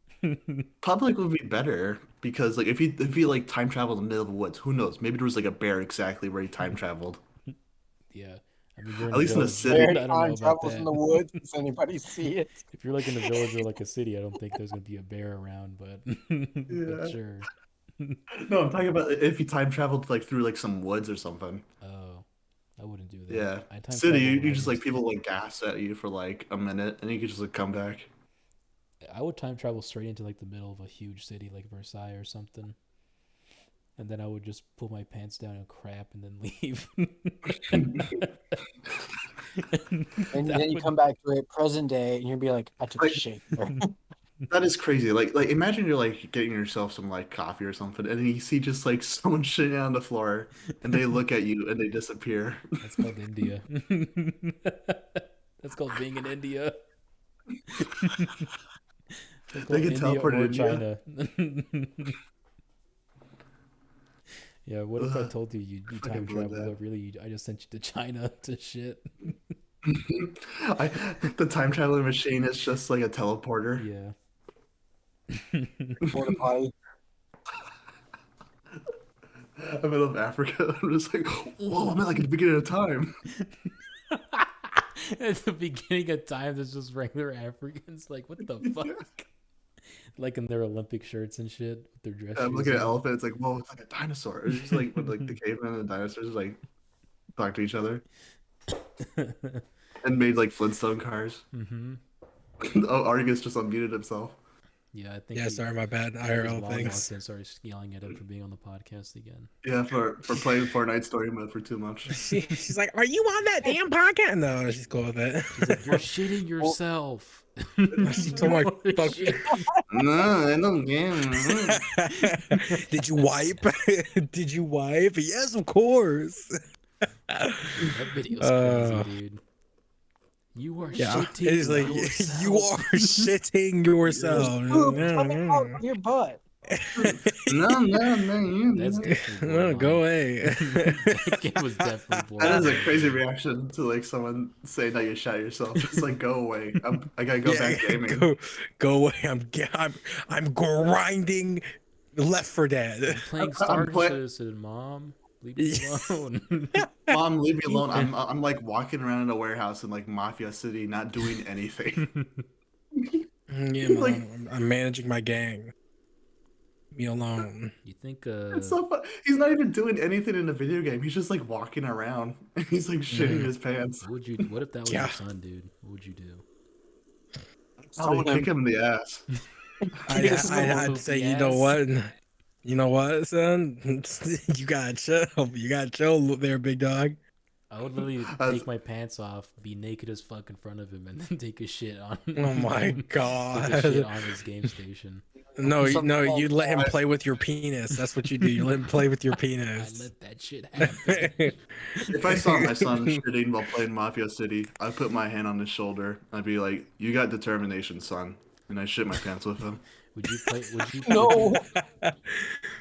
public would be better because like if you like time travel in the middle of the woods, who knows? Maybe there was like a bear exactly where he time traveled. Yeah, I mean you're in At a least in the village. city. Bear I don't know time about travels in that. the woods. Does anybody see it? If you're like in a village or like a city, I don't think there's gonna be a bear around, but but Yeah. sure. No, I'm talking about if you time traveled like through like some woods or something. Oh, I wouldn't do that. Yeah. I time City, travel when you I just like just people like gas at you for like a minute and you could just like come back. I would time travel straight into like the middle of a huge city like Versailles or something. And then I would just pull my pants down and crap and then leave. And That then you would come back to it present day, and you'll be like, I took a Like shit here. that is crazy. Like imagine you're like getting yourself some like coffee or something and then you see just like someone shitting on the floor and they look at you and they disappear. That's called India. That's called being in India. That's They called get India or teleported to India. China. Yeah, what if I Ugh, told you you I fucking time believe travel, that. but really I just sent you to China to shit? I the time traveling machine is just like a teleporter. Yeah. Porta potty. I'm in the middle of Africa. I'm just like, whoa, I'm at like at the beginning of time. At the beginning of time, there's just regular Africans. Like, what the fuck? Like in their Olympic shirts and shit with their dress I'm shoes looking at on. elephant. It's like, whoa, it's like a dinosaur. It's just like when like the cavemen and the dinosaurs like talk to each other and made like Flintstone cars. Mm-hmm. Oh, Argus just unmuted himself. Yeah, I think Yeah, sorry, my bad. I think his IRL mom walked things. in and started yelling at him for being on the podcast again. Yeah, for playing Fortnite story mode for too much. She's like, "Are you on that damn podcast?" No, she's cool with it. She's like, "You're shitting yourself." She told my fuck. No, I don't get Did you wipe? Did you wipe? Yes, of course. That video's crazy, Uh, dude. You are yeah, shitting it's like yourself. you are shitting yourself. Poop coming out of your butt. No. That's definitely No, go borderline. away. That kid was definitely That is a borderline. crazy reaction to like someone saying that you shot yourself. Just like go away. I gotta go back gaming. go away. I'm grinding Left for Dead. Playing I'm Star play- Citizen, Mom. Leave me alone. Mom, leave me alone. I'm like walking around in a warehouse in like Mafia City, not doing anything. Yeah, Like- Mom, I'm managing my gang. Leave me alone. You think It's so fun. He's not even doing anything in the video game. He's just like walking around and he's like shitting his pants. what if that was Yeah. your son, dude? What would you do? I'll kick him in the ass. I'd say, you know what? You know what, son? You gotta chill. You gotta chill there, big dog. I would literally As- take my pants off, be naked as fuck in front of him, and then take a shit on. Oh my take a shit god. on his game station. No, Something like you let him that. play with your penis. That's what you do. You let him play with your I penis. let that shit happen. If I saw my son shitting while playing Mafia City, I'd put my hand on his shoulder. I'd be like, "You got determination, son," and I shit my pants with him. Would you play? Would you? No.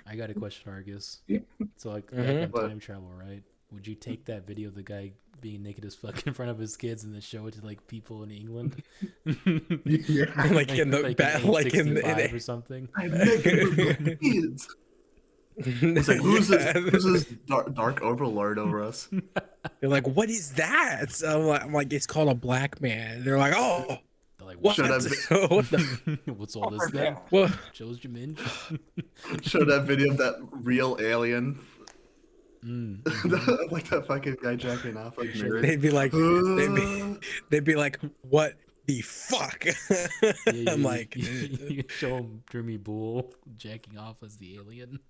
I got a question, Argus. So like back Mhm. on What? time travel, right? Would you take that video of the guy being naked as fuck in front of his kids and then show it to like people in England? Yeah, Like in the like in 865 or something. I make it with kids. It's like, who's this dark overlord over us? They're like, what is that? I'm like, it's called a black man. They're like, oh, They're like, what? Should I What the? What's all this then? What? Shows you minge. Show that video of that real alien. Mm. Like that fucking guy jacking off like nerd. They'd be like, they'd be like, what the fuck? Yeah, I'm like, you show him Jimmy Bull jacking off as the alien.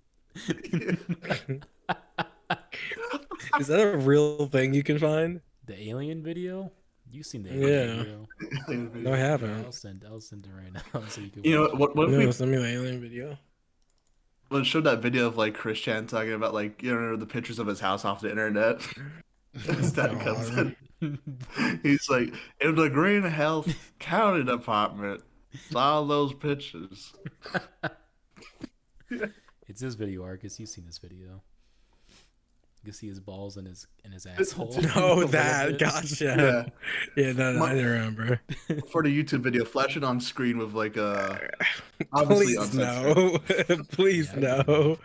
is that a real thing you can find? The alien video? You seen the Yeah. video? No, I haven't. I'll send it right now so you can. You know watch what? What if No, we send me the alien video. showed that video of like Chris Chan talking about like the pictures of his house off the internet? His dad comes in. He's like, in the Green Health County Department, saw those pictures. It's his video, Arcus. You've seen this video. You can see his balls and his asshole. a Oh, little that. bit. Gotcha. Yeah, no, I didn't remember. For the YouTube video, flash it on screen with like obviously Please uncensored. no. Please Yeah, no.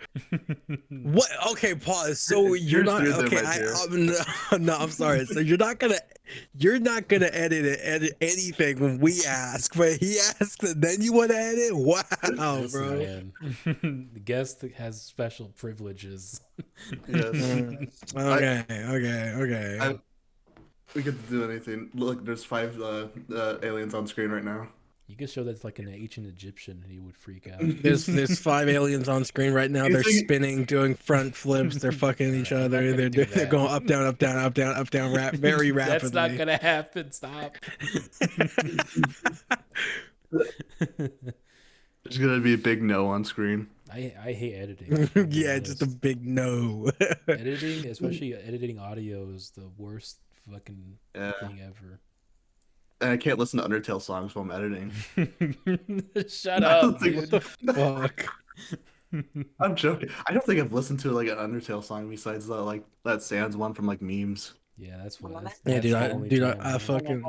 What? Okay, pause. So you're not Here's the okay. right No, I'm sorry. So you're not gonna edit anything when we ask, but he asks and then you want to edit. Wow, Listen, bro. man. The guest has special privileges. Yes. Okay. We get to do anything. Look, there's 5 aliens on screen right now. You could show that like an ancient Egyptian, and he would freak out. There's 5 aliens on screen right now. You They're think- spinning, doing front flips. They're fucking each I'm not other. gonna do They're that. going up, down, up, down, up, down, up, down, very rapidly. That's not gonna happen. Stop. There's gonna be a big no on screen. I hate editing. I'll be Yeah, just a honest. big no. Editing, especially editing audio, is the worst fucking Yeah. thing ever. And I can't listen to Undertale songs while I'm editing. Shut I don't up, think- dude. What the fuck? I'm joking. I don't think I've listened to like an Undertale song besides that Sans one from like memes. Yeah, that's what. That's, Yeah, that's dude, the I only dude, time I fucking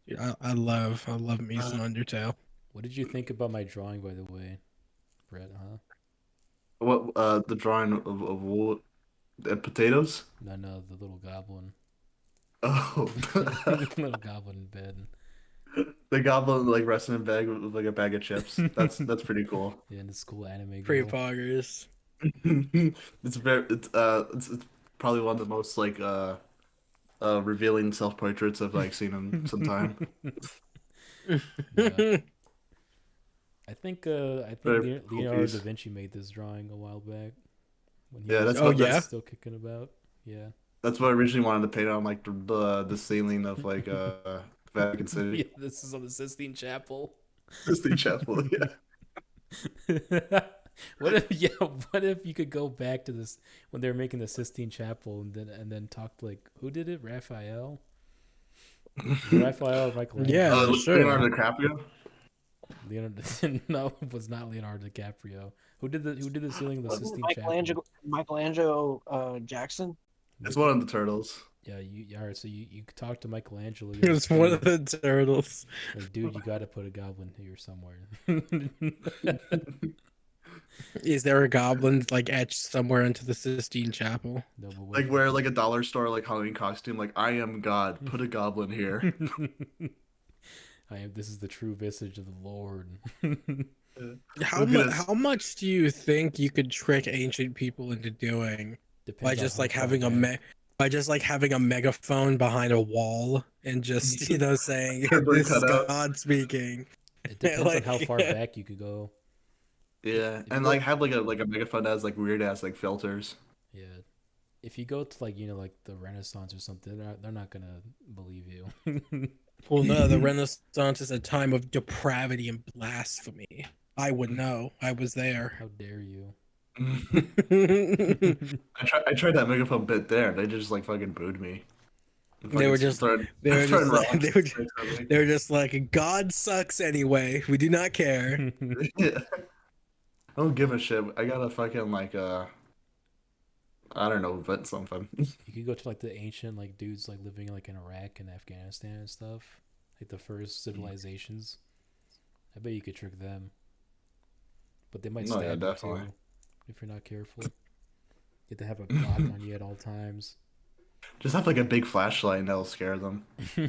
dude, I love me some Undertale. What did you think about my drawing, by the way, Brett? Huh? What the drawing of wool potatoes? No, the little goblin. Oh, Little goblin in bed. the goblin like resting in bed with like a bag of chips. That's pretty cool. Yeah, and this cool anime Pretty girl. poggers. It's probably one of the most like revealing self portraits I've like seen in some time. Yeah. I think Very cool Leonardo piece. da Vinci made this drawing a while back. When he Yeah, was that's Oh, what yeah? still kicking about. Yeah. that's what I originally wanted to paint on like the ceiling of like Vatican Yeah, City. this is on the Sistine Chapel. Sistine Chapel, yeah. What if you could go back to this when they were making the Sistine Chapel and then talk to like who did it? Raphael? Raphael or Michelangelo? Yeah. Sure. Leonardo DiCaprio. Leonardo no, it was not Leonardo DiCaprio. Who did the ceiling of the Sistine Chapel? Michelangelo Jackson. It's one of the turtles. Yeah, all right, so you could talk to Michelangelo. It's one of the turtles. Like, dude, you got to put a goblin here somewhere. Is there a goblin like etched somewhere into the Sistine Chapel? No, but Like wear like a dollar store like Halloween costume. Like I am God. Put a goblin here. This is the true visage of the Lord. How much do you think you could trick ancient people into doing Depends by on just how like far having back. by just like having a megaphone behind a wall and just saying Cardboard this is cutout. God speaking? It depends on how like, far yeah. back you could go. Yeah, If and you like go- have like a megaphone that has like weird ass like filters. Yeah. If you go to like like the Renaissance or something, they're not gonna believe you. Well, no, the Renaissance is a time of depravity and blasphemy. I would know. I was there. How dare you? I tried that megaphone bit there. They just like fucking booed me. They were just- started- they were just started like- rocking they were straight to me. They're just like, God sucks anyway. We do not care. Yeah. I don't give a shit. I gotta fucking like I don't know, invent something. You could go to like the ancient like dudes like living like in Iraq and Afghanistan and stuff, like the first civilizations. I bet you could trick them, but they might No, stab yeah, you definitely. too if you're not careful. You have to have a clock on you at all times. Just have like a big flashlight and that'll scare them. No,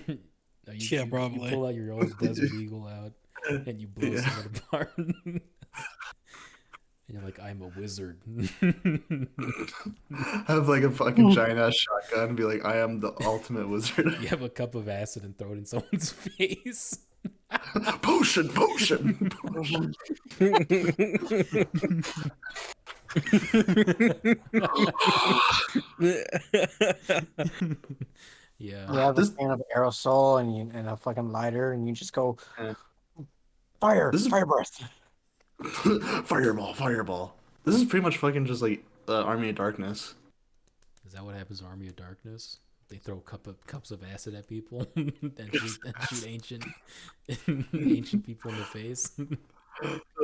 Yeah, probably. You pull out your old Desert Eagle out and you blow Yeah. someone apart. And you're like, I'm a wizard. Have like a fucking giant ass shotgun and be like, I am the ultimate wizard. You have a cup of acid and throw it in someone's face. Potion, potion, potion. Yeah. You have a This can of aerosol and a fucking lighter, and you just go uh, fire, this is fire breath. fireball, fireball. This is pretty much fucking just like Army of Darkness. Is that what happens in Army of Darkness? They throw cups of acid at people and shoot ancient people in the face.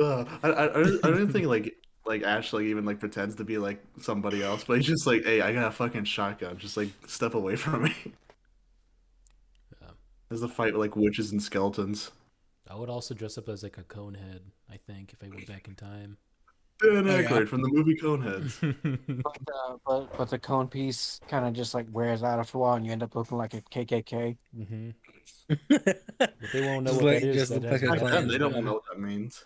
I don't think like Ash like even like pretends to be like somebody else, but he's just like, hey, I got a fucking shotgun. Just like step away from me. Yeah. There's a fight with like witches and skeletons. I would also dress up as like a cone head, I think, if I went back in time. Dan Oh yeah. Aykroyd from the movie Coneheads. But the cone piece kind of just like wears out after a while, and you end up looking like a KKK. Hmm. But they won't know Just what like that is. just That look has like a no Back then, they idea. don't Klansman. know what that means.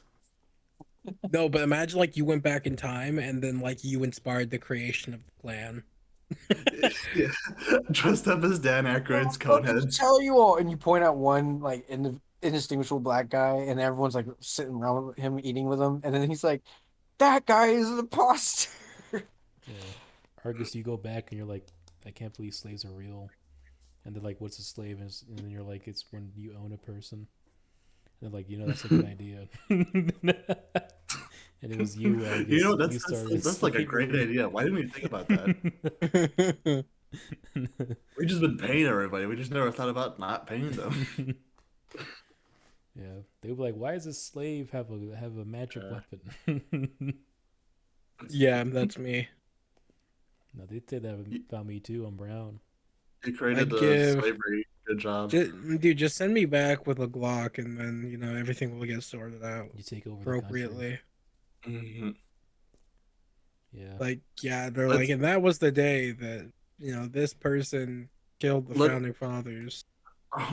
No, but imagine like you went back in time and then like you inspired the creation of the Klan. Yeah, dressed up as Dan Aykroyd's Let me Coneheads. tell you all, and you point out one like indistinguishable black guy, and everyone's like sitting around with him eating with him, and then he's like, "That guy is an imposter." Yeah. Argus, you go back and you're like, I can't believe slaves are real. And they're like, what's a slave? And then you're like, it's when you own a person. And they're like, that's a good idea. And it was you, Argus. You know, You that's started that's like a great slavery. idea. Why didn't we think about that? We just been paying everybody. We just never thought about not paying them. Yeah, they were like, "Why does this slave have a magic weapon?" Yeah, that's me. No, they did that about me too. I'm brown. You created I'd the give, slavery. Good job. dude, just send me back with a Glock, and then everything will get sorted out You take over the country. appropriately. Mhm. Yeah, Like, yeah, they're like, Let's and that was the day that this person killed the let. founding fathers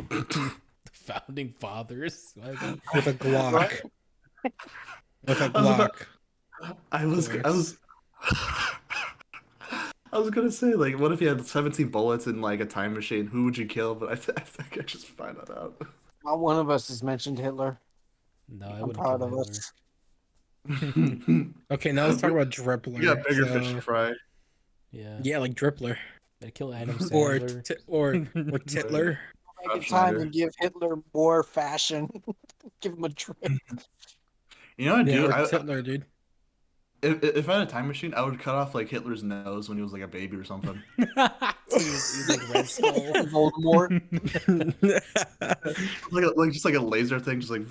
the founding fathers. Why is that? with a Glock. Right? With a I was about. Glock. I was. I was. I was gonna say, like, what if you had 17 bullets in like a time machine? Who would you kill? But I think I just find that out. Not one of us has mentioned Hitler. No, I I'm wouldn't proud kill of Hitler. us. Okay, now let's talk about Drippler. You got bigger fish to So, fry. Yeah, yeah, like Drippler I'd kill Adam or Sandler. or Titler. Back in time Schneider. and give Hitler more fashion. Give him a trip. You know what I Yeah, do? or Titler, dude. If I had a time machine, I would cut off like Hitler's nose when he was like a baby or something. He's like Red Skull. Voldemort. Like just like a laser thing, just like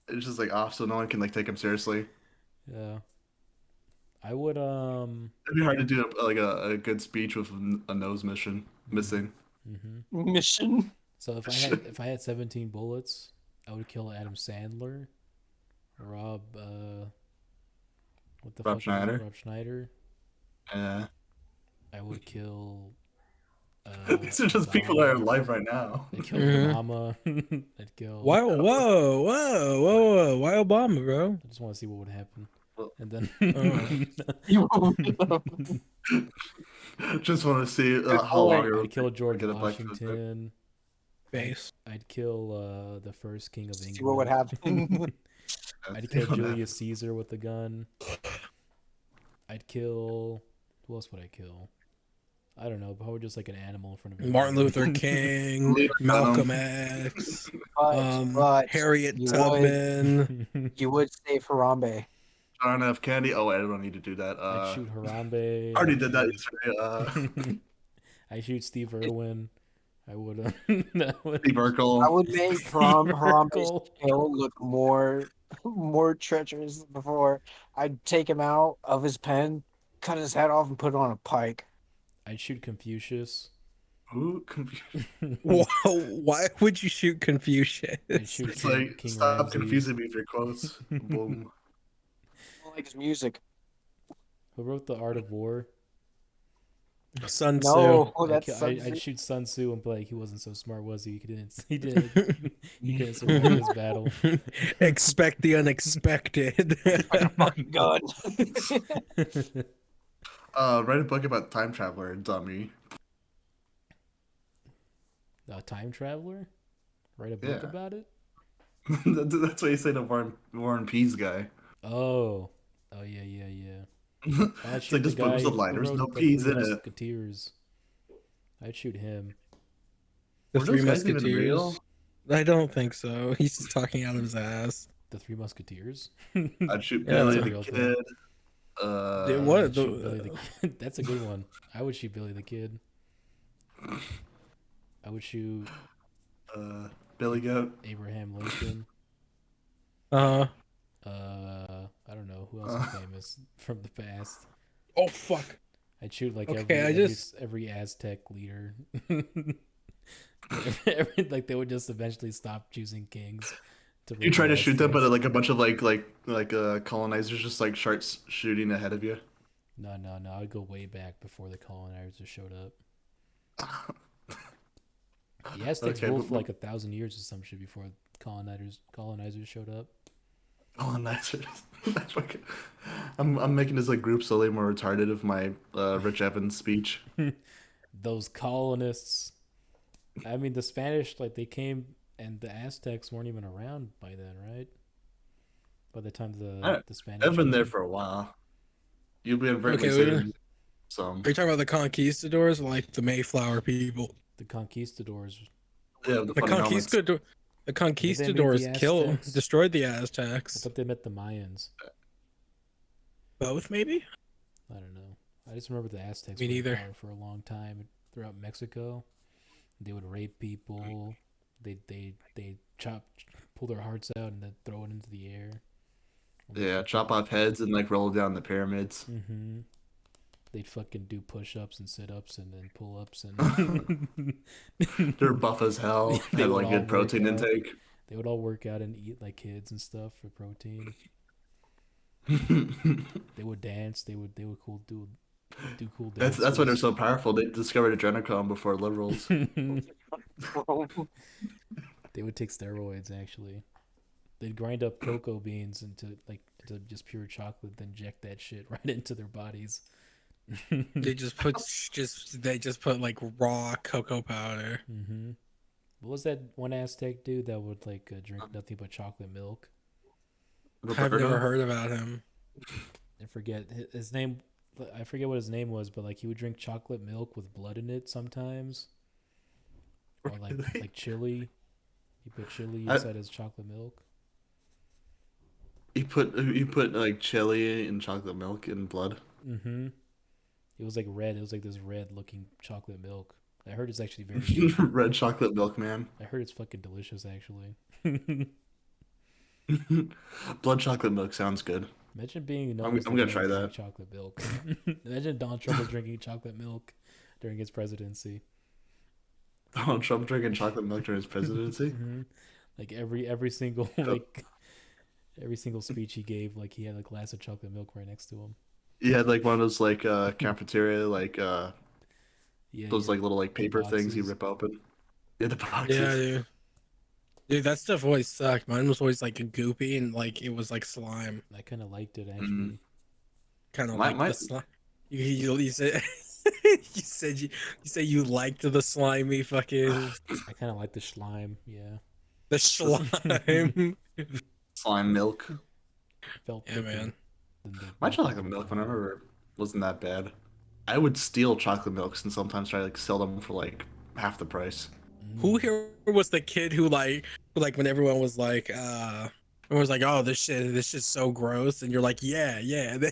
it's just like off, so no one can like take him seriously. Yeah, I would. It'd be hard to do a good speech with a nose missing. Mm-hmm. Mission. So if I had 17 bullets, I would kill Adam Sandler, Rob. What the Rob fuck? Schneider. Rob Schneider. Yeah, I would kill. these are just people that are alive right now. I'd kill Mhm. Obama. I'd kill. Whoa, whoa, whoa, whoa, whoa! Why Obama, bro? I just want to see what would happen. Well- And then. Just want to see how long it I'd would kill George get a black foot there. Washington. Base. I'd kill the first king of England. See what would happen. I'd kill Julius Caesar with a gun. I'd kill. Who else would I kill? I don't know. Probably just like an animal in front of Martin everybody. Luther King, Malcolm X, But Harriet you Tubman. you would save Harambe. John F. Kennedy. Oh, I don't need to do that. I'd shoot Harambe. I already did that yesterday. I shoot Steve Irwin. I would. Steve Urkel. I would make Harambe's Urkel. kill look more treacherous than before. I'd take him out of his pen, cut his head off, and put it on a pike. I'd shoot Confucius. Who confused? Whoa, why would you shoot Confucius? I'd shoot It's King, like King stop Ramses. confusing me with your quotes. Boom. I don't like his music. Who wrote The Art of War? Sun Tzu. No, I'd, that's ki- Sun I'd Tzu. shoot Sun Tzu and be like, he wasn't so smart, was he? He didn't. He couldn't survive this battle. Expect the unexpected. Fucking gun. Write a book about time traveler, dummy. A time traveler? Write a book Yeah. about it? That's what you say to Warren Pease guy. Oh. Oh, yeah. I'd It's shoot like this the book was guy a lie. who There's wrote no the peas Three in it. Musketeers. I'd shoot him. The Were Three those guys even Musketeers. real? I don't think so. He's just talking out of his ass. The Three Musketeers. I'd shoot Yeah, That's Billy a the real thing. Kid. Dude, I what would shoot Billy the? the Kid. That's a good one. I would shoot Billy the Kid. I would shoot Billy Goat. Abraham Lincoln. Uh. I don't know who else Uh. is famous from the past. Oh fuck. I'd shoot like Okay, every Aztec leader. Like they would just eventually stop choosing kings. You try to replace shoot them, but Aztecs. like a bunch of colonizers just like starts shooting ahead of you. No. I'd go way back before the colonizers showed up. The Aztecs Okay, ruled but- for like 1,000 years or some shit before colonizers showed up. Colonizers. That's fucking... I'm making this like group slowly more retarded of my Rich Evans speech. Those colonists. I mean, the Spanish, like they came, and the Aztecs weren't even around by then, right? By the time the Spanish. I've been there came. for a while. You'll be inadvertently Okay, saving some. Are you talking about the conquistadors or like the Mayflower people? The conquistadors. Yeah, the The funny helmets. conquistadors Aztecs? destroyed the I Aztecs. thought they met the Mayans. Both, maybe. I don't know. I just remember the Aztecs Me were in neither. power for a long time throughout Mexico. They would rape people. They pull their hearts out and then throw it into the air. Yeah, chop off heads and like roll down the pyramids. Mm-hmm. They'd fucking do push-ups and sit-ups and then pull-ups and They're buff as hell. They Have would like all good protein work out. intake. they would all work out and eat like kids and stuff for protein. They would dance. They would do cool dances. That's why they're so powerful. They discovered adrenochrome before liberals. They would take steroids actually. They'd grind up cocoa beans into just pure chocolate, then inject that shit right into their bodies. They just put like raw cocoa powder. Mm-hmm. What was that one Aztec dude that would like drink nothing but chocolate milk? I've Roberto? never heard about him. I forget his name. I forget what his name was, but like he would drink chocolate milk with blood in it sometimes, or like chili. He put chili inside his chocolate milk. You put like chili and chocolate milk and blood. Mm-hmm. It was like red. It was like this red looking chocolate milk. I heard it's actually very good. Red chocolate milk, man. I heard it's fucking delicious actually. Blood chocolate milk sounds good. Imagine being known I'm as the gonna guy try drinking that. chocolate milk. Imagine Don Trump was drinking chocolate milk during his presidency. Donald Trump drinking chocolate milk during his presidency. Hmm. Like every single every single speech he gave, like he had a glass of chocolate milk right next to him. He had like one of those like cafeteria Yeah, those yeah, like little like the paper things you boxes. rip open. Yeah, the boxes. Yeah, dude. Dude, that stuff always sucked. Mine was always like goopy and like it was like slime. I kind of liked it actually. Kind of My- like my- the slime. You said you said you liked the slimy fucking I kind of like the slime. Yeah, the slime. Slime milk. felt Yeah, thicker man. than the My milk chocolate in the milk, bottle. whenever wasn't that bad. I would steal chocolate milks and sometimes try to like sell them for like half the price. Who here was the kid who like when everyone was like everyone was like, oh, this shit's so gross, and you're like, yeah. Then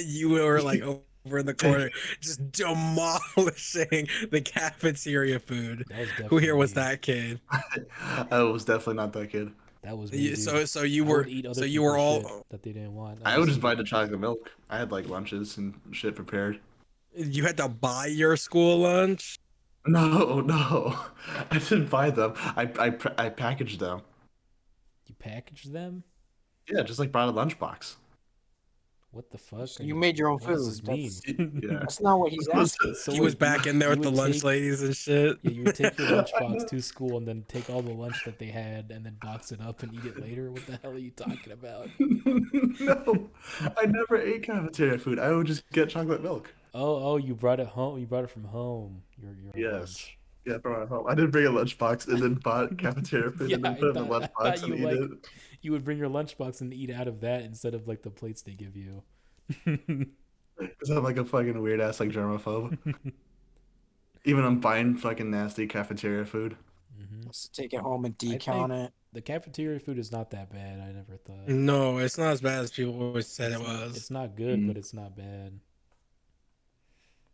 you were like over in the corner just demolishing the cafeteria food. That was Who here definitely was me. that kid? I was definitely not that kid. That was me, dude. So you I were would eat other you were people's all shit that they didn't want. I would just buy the chocolate milk. I had like lunches and shit prepared. you had to buy your school lunch. No, I didn't buy them. I packaged them. You packaged them. Yeah, just like brought a lunchbox. What the fuck? So are you made your own what does food. this mean? Yeah. That's not what he's asking. So He was wait, back in there you with the would lunch take- ladies and shit. Yeah, you would take your lunchbox to school and then take all the lunch that they had and then box it up and eat it later. What the hell are you talking about? No, I never ate cafeteria food. I would just get chocolate milk. Oh, you brought it home. You brought it from home. Your Yes. lunch. Yeah, brought it home. I didn't bring a lunchbox and then bought cafeteria food Yeah, and then I put it in the thought lunchbox you and eat like it. you would bring your lunchbox and eat out of that instead of like the plates they give you. Because I'm like a fucking weird ass like germaphobe. Even I'm buying fucking nasty cafeteria food. Hmm. Just take it home and I think decon it. the cafeteria food is not that bad. I never thought. No, it's not as bad as people always said it was. It's not good, but it's not bad.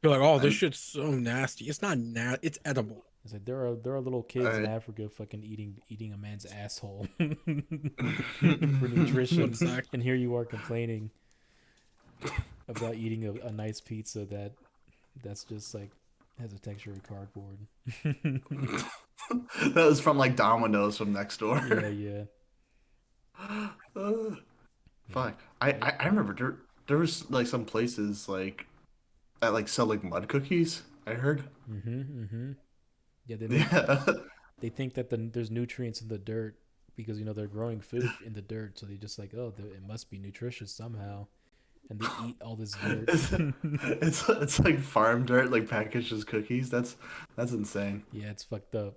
You're like, oh, this And shit's so nasty. It's not it's edible. It's like there are little kids in I, Africa fucking eating a man's asshole for nutrition, What's that? and here you are complaining about eating a nice pizza that's just like has a texture of cardboard. that was from like Domino's from next door. Yeah, yeah, Uh, yeah. fuck. I remember there was like some places like that like sell like mud cookies. I heard. Mm-hmm. Yeah, Yeah. they think that there's nutrients in the dirt because they're growing food in the dirt, so they just like, oh, it must be nutritious somehow, and they eat all this dirt. It's like farm dirt like packaged as cookies. That's insane. Yeah, it's fucked up.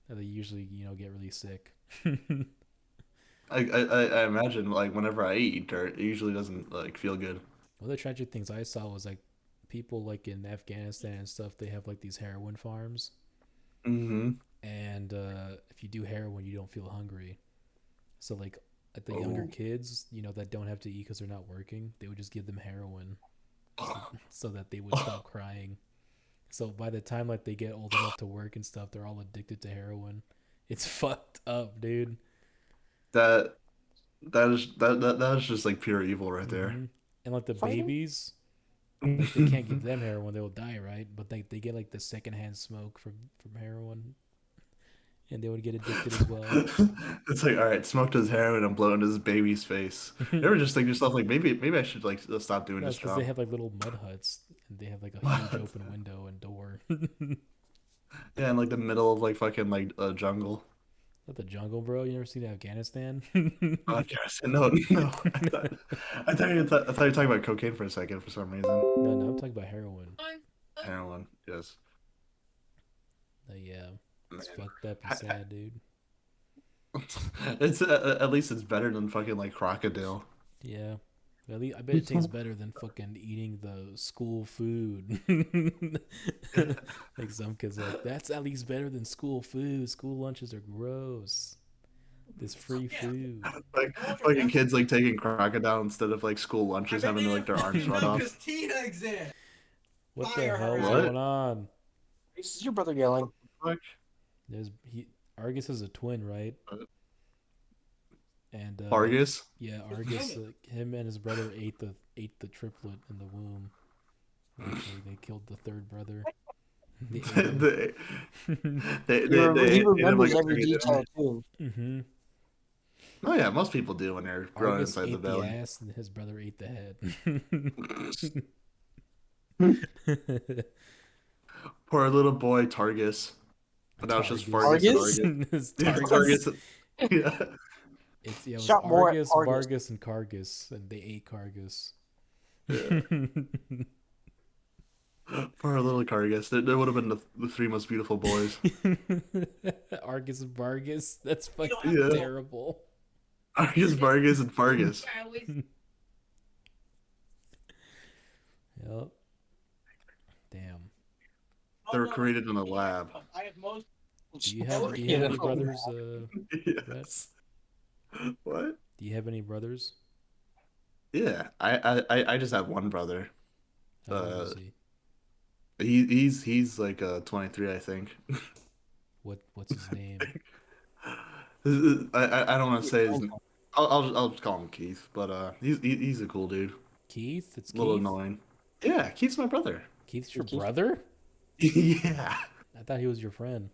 And they usually get really sick. I imagine like whenever I eat dirt, it usually doesn't like feel good. One of the tragic things I saw was like people like in Afghanistan and stuff. They have like these heroin farms, Mm-hmm. and if you do heroin, you don't feel hungry. So like the younger Oh. kids, that don't have to eat because they're not working, they would just give them heroin so that they would stop crying. So by the time like they get old enough to work and stuff, they're all addicted to heroin. It's fucked up, dude. That that is just like pure evil right there. And like the Funny. babies, like they can't give them heroin; they will die, right? But they get like the secondhand smoke from heroin, and they would get addicted as well. It's like, all right, smoke his heroin and blow into his baby's face. You ever just think to yourself like maybe I should like stop doing No, this it's because they job? have like little mud huts, and they have like a huge open window and door. Yeah, in like the middle of like fucking like a jungle. Not the jungle, bro. You never seen Afghanistan? Oh, Garrison, no, no. I thought you were talking about cocaine for a second for some reason. No, I'm talking about heroin. Heroin, yes. Yeah, it's Man. fucked up and sad, dude. It's at least it's better than fucking like crocodile. Yeah. At least, I bet it tastes better than fucking eating the school food. Like some kids are like, that's at least better than school food. School lunches are gross. This free food. Like fucking kids like taking crocodile instead of like school lunches, having like their arms shot off. What the Fire hell's her. going on? This is your brother yelling. Fuck. Argus is a twin, right? And Argus. yeah, Argus, him and his brother ate the triplet in the womb. Actually, they killed the third brother. They ate him. He ate him remembers like a every turkey detail dinner. too. Oh yeah, most people do when they're growing Argus inside the ate the belly. ass, and his brother ate the head. Poor little boy Targus. But now it's just Targus. Fargus and It's Argus. Targus. Targus. Yeah. It was Shot more at Argus, Argus. Vargus, and Cargus, and they ate Cargus. Yeah. Poor little Cargus. There would have been the three most beautiful boys. Argus and Vargus. That's fucking Yeah. terrible. Argus, Vargus, and Fargus. Yep. Damn. They were created in a lab. Do you have any brothers? Yes. What? Do you have any brothers? Yeah, I just have one brother. How old is he? He's like 23, I think. What's his name? I don't want to say his. I'll just call him Keith, but he's a cool dude. Keith? It's A little Keith. annoying. Yeah, Keith's my brother. Keith's your Keith? brother? Yeah. I thought he was your friend.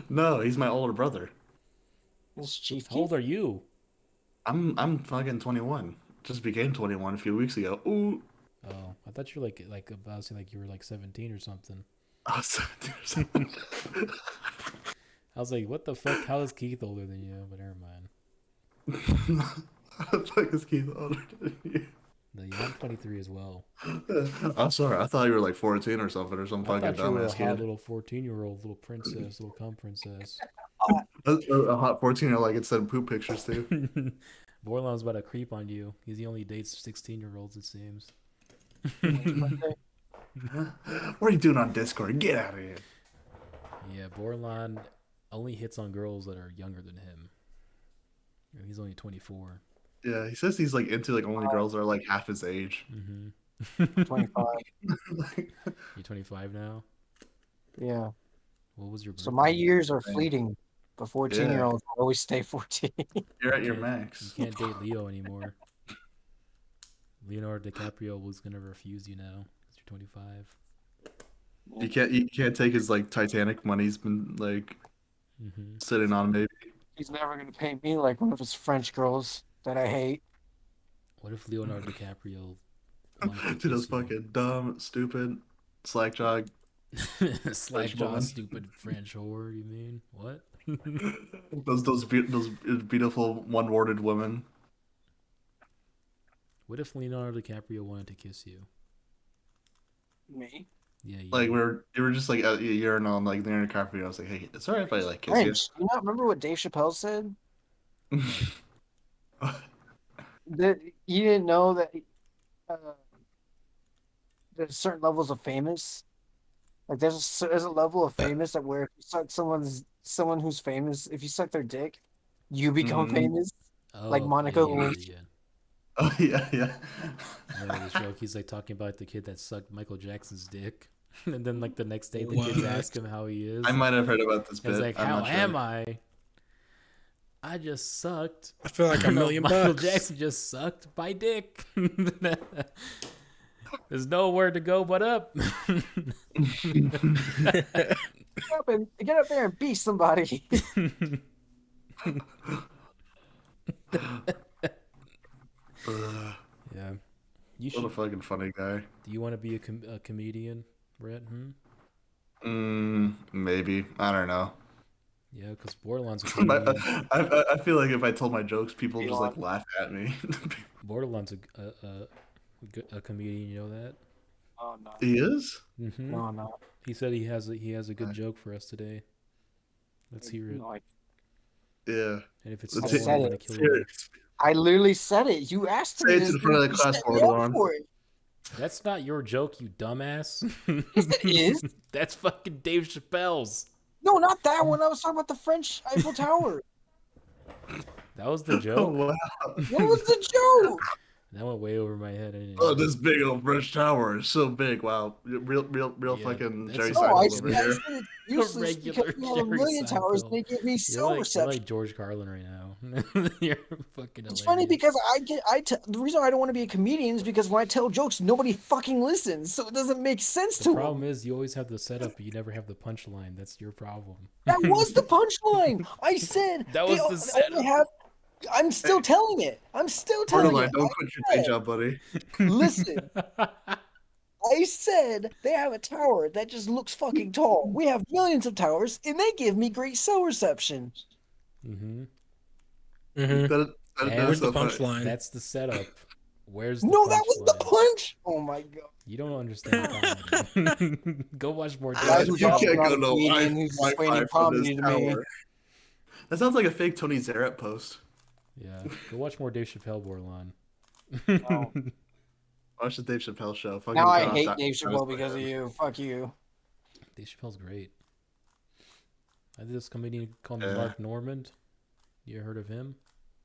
No, he's my older brother. This is Chief How old Keith. are you? I'm fucking 21. Just became 21 a few weeks ago. Ooh. Oh, I thought you were like about to say like you were like 17 or something. I was 17 or something. I was like, what the fuck? How is Keith older than you? But never mind. How the fuck is Keith older than you? No, yeah, I'm 23 as well. I'm sorry. I thought you were like 14 or something or some I fucking thought you were a dumbass hot kid. little 14-year-old little princess, little cum princess. A hot 14-year-old like it sent poop pictures too. Bordelon's about to creep on you. He only dates 16-year-olds, it seems. What are you doing on Discord? Get out of here. Yeah, Bordelon only hits on girls that are younger than him. He's only 24. Yeah, he says he's like into like only girls that are like half his age. Mm-hmm. 25. You're 25 now? Yeah. What was your birthday? So my years are fleeting. The 14-year-olds Yeah. will always stay 14. You're at your You max. can't date Leo anymore. Leonardo DiCaprio was gonna refuse you now because you're 25. You can't take his like Titanic money he's been like Mm-hmm. sitting on maybe. He's never going to pay me like one of his French girls that I hate. What if Leonardo DiCaprio wanted to Dude, kiss that's you? fucking dumb, stupid, slackjaw. Slackjaw, woman. stupid French whore. You mean what? Those beautiful one-worded women. What if Leonardo DiCaprio wanted to kiss you? Me? Yeah, you. Like you were just like at a urinal and like Leonardo DiCaprio. I was like, hey, it's alright if I like kiss French. You not remember what Dave Chappelle said? you. That you didn't know that there's certain levels of famous. Like there's a level of famous that where if you suck someone who's famous, if you suck their dick, you become Mhm. famous. Like Monica Lewinsky. Yeah. Oh yeah, yeah. I remember this joke. He's like talking about the kid that sucked Michael Jackson's dick, and then like the next day the kids What? ask him how he is. I might have heard about this He's bit. like, I'm "How not sure. am I? I just sucked. I feel like No, $1 million Michael bucks. Jackson just sucked my dick. There's nowhere to go but up." Get up there and be somebody. Ugh, Yeah, you what a should. fucking funny guy. Do you want to be a comedian, Brett? Maybe. I don't know. Yeah, because Bordelon's a I, comedian. I feel like if I told my jokes, people just like laugh at me. Bordelon's a comedian. You know that? Oh no. He is? Mm-hmm. No. He said he has a good joke for us today. Let's hear it. No, Yeah. And if it's Let's so, hear- I'm gonna let's kill hear you. it. I literally said it. You asked me Say it this. in front of the You class, set me up Bordelon. for it. That's not your joke, you dumbass. Yes, it is. That's fucking Dave Chappelle's. No, not that one. I was talking about the French Eiffel Tower. That was the Oh joke. wow. What was the joke? That went way over my head. I didn't Oh, know. this big old British tower is so big. Wow. Real Yeah, fucking that's Jerry a- No, I Seinfeld said over here. it's useless because regular we have a Jerry million towers Seinfeld. and they give me You're cell like reception. George Carlin right now. You're fucking hilarious. It's funny because the reason I don't want to be a comedian is because when I tell jokes, nobody fucking listens, so it doesn't make sense the to problem them. is you always have the setup, but you never have the punchline. That's your problem. That was the punchline. I said That they was the only setup. have. I'm still telling it. I'm still telling Borderline, it. don't quit your day job, buddy. Listen, I said they have a tower that just looks fucking tall. We have millions of towers, and they give me great cell reception. Mm-hmm. Mhm. That And is Where's so the funny. punchline? That's the setup. Where's the No, that was the punchline? punch. Oh my god. You don't understand comedy. Go watch more. Guys Dave who You talk Chappelle. can't about go a no comedian who's explaining Wi-Fi from comedy this to me. tower. That sounds like a fake Tony Zarrett post. Yeah, go watch more Dave Chappelle, Bordelon. No. Watch the Dave Chappelle show. Fucking Now I God, hate that- Dave that was Chappelle because of bad. you. Fuck you. Dave Chappelle's great. I did this comedian called Yeah. Mark Normand. You heard of him?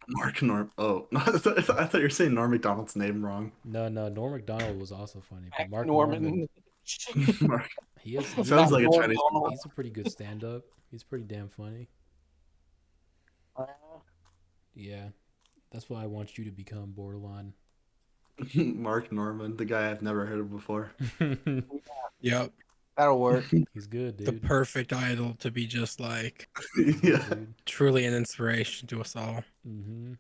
Mark Norm. Oh, I thought you were saying Norm Macdonald's name wrong. No, Norm Macdonald was also funny, but Mark Norman. Normand, Mark. he is. It's Sounds not like a Norm Chinese. Donald. He's a pretty good stand-up. He's pretty damn funny. Yeah, that's what I want you to become, Bordelon. Mark Norman, the guy I've never heard of before. Yep. That'll work. He's good, The dude. perfect idol to be just like Yeah. Dude. truly an inspiration to us all. Mm-hmm.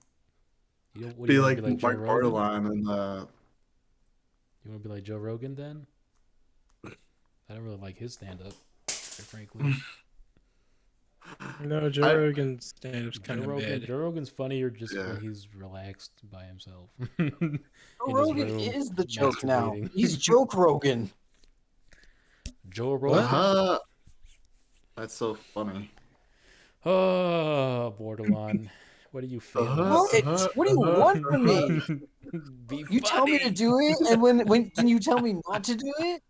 You don't, what, do Be you wanna like, be like Joe Mark Rogan? Bordelon and You want to be like Joe Rogan then? I don't really like his stand-up, quite frankly. No, Joe I- Rogan's stand-up's kind Joe of Rogan, mid. Joe Rogan's funnier just Yeah. when he's relaxed by himself. Joe In his Rogan room, is the joke now. masturbating. He's Joke Rogan. Joe Rogan. uh That's so funny. Oh, Bordelon. What do you feel? What do you want from me? Be You tell me to funny. do it, and when can you tell me not to do it?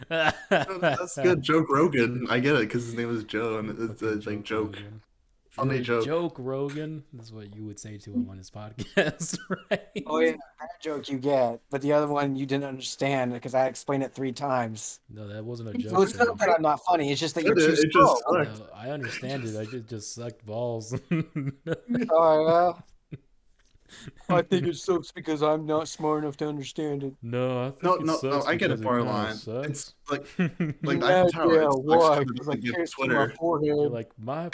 That's good. Joke Rogan. I get it because his name is Joe, and it's Fucking like joke. Rogan. Funny joke. Joke Rogan. That's what you would say to him on his podcast, right? Oh yeah, that joke you get, but the other one you didn't understand because I explained it 3 times. No, that wasn't a So joke. it's not that I'm not funny. It's just that you're It, too it slow. just sucked. No, I understand it. I just sucked balls. Oh yeah. I think it sucks because I'm not smart enough to understand it. No, I No, think it no, no. sucks I get because it, it kind Borderline. of sucks. It's like the Yeah, Eiffel Tower. yeah, It's why? like Because I something can't see my Twitter. You're forehead. like my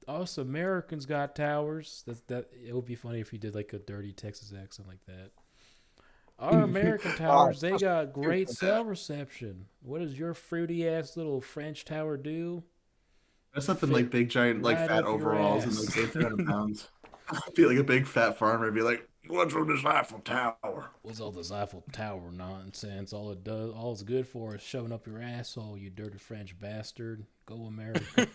us Americans got towers. That it would be funny if you did like a dirty Texas accent like that. Our American towers, they got great cell reception. What does your fruity ass little French tower do? There's something like big, giant, like right fat up your overalls and ass. like 300 pounds. Be like a big fat farmer. Be like, what's from this Eiffel Tower? What's all this Eiffel Tower nonsense? All it does, all it's good for is shoving up your asshole, you dirty French bastard. Go America.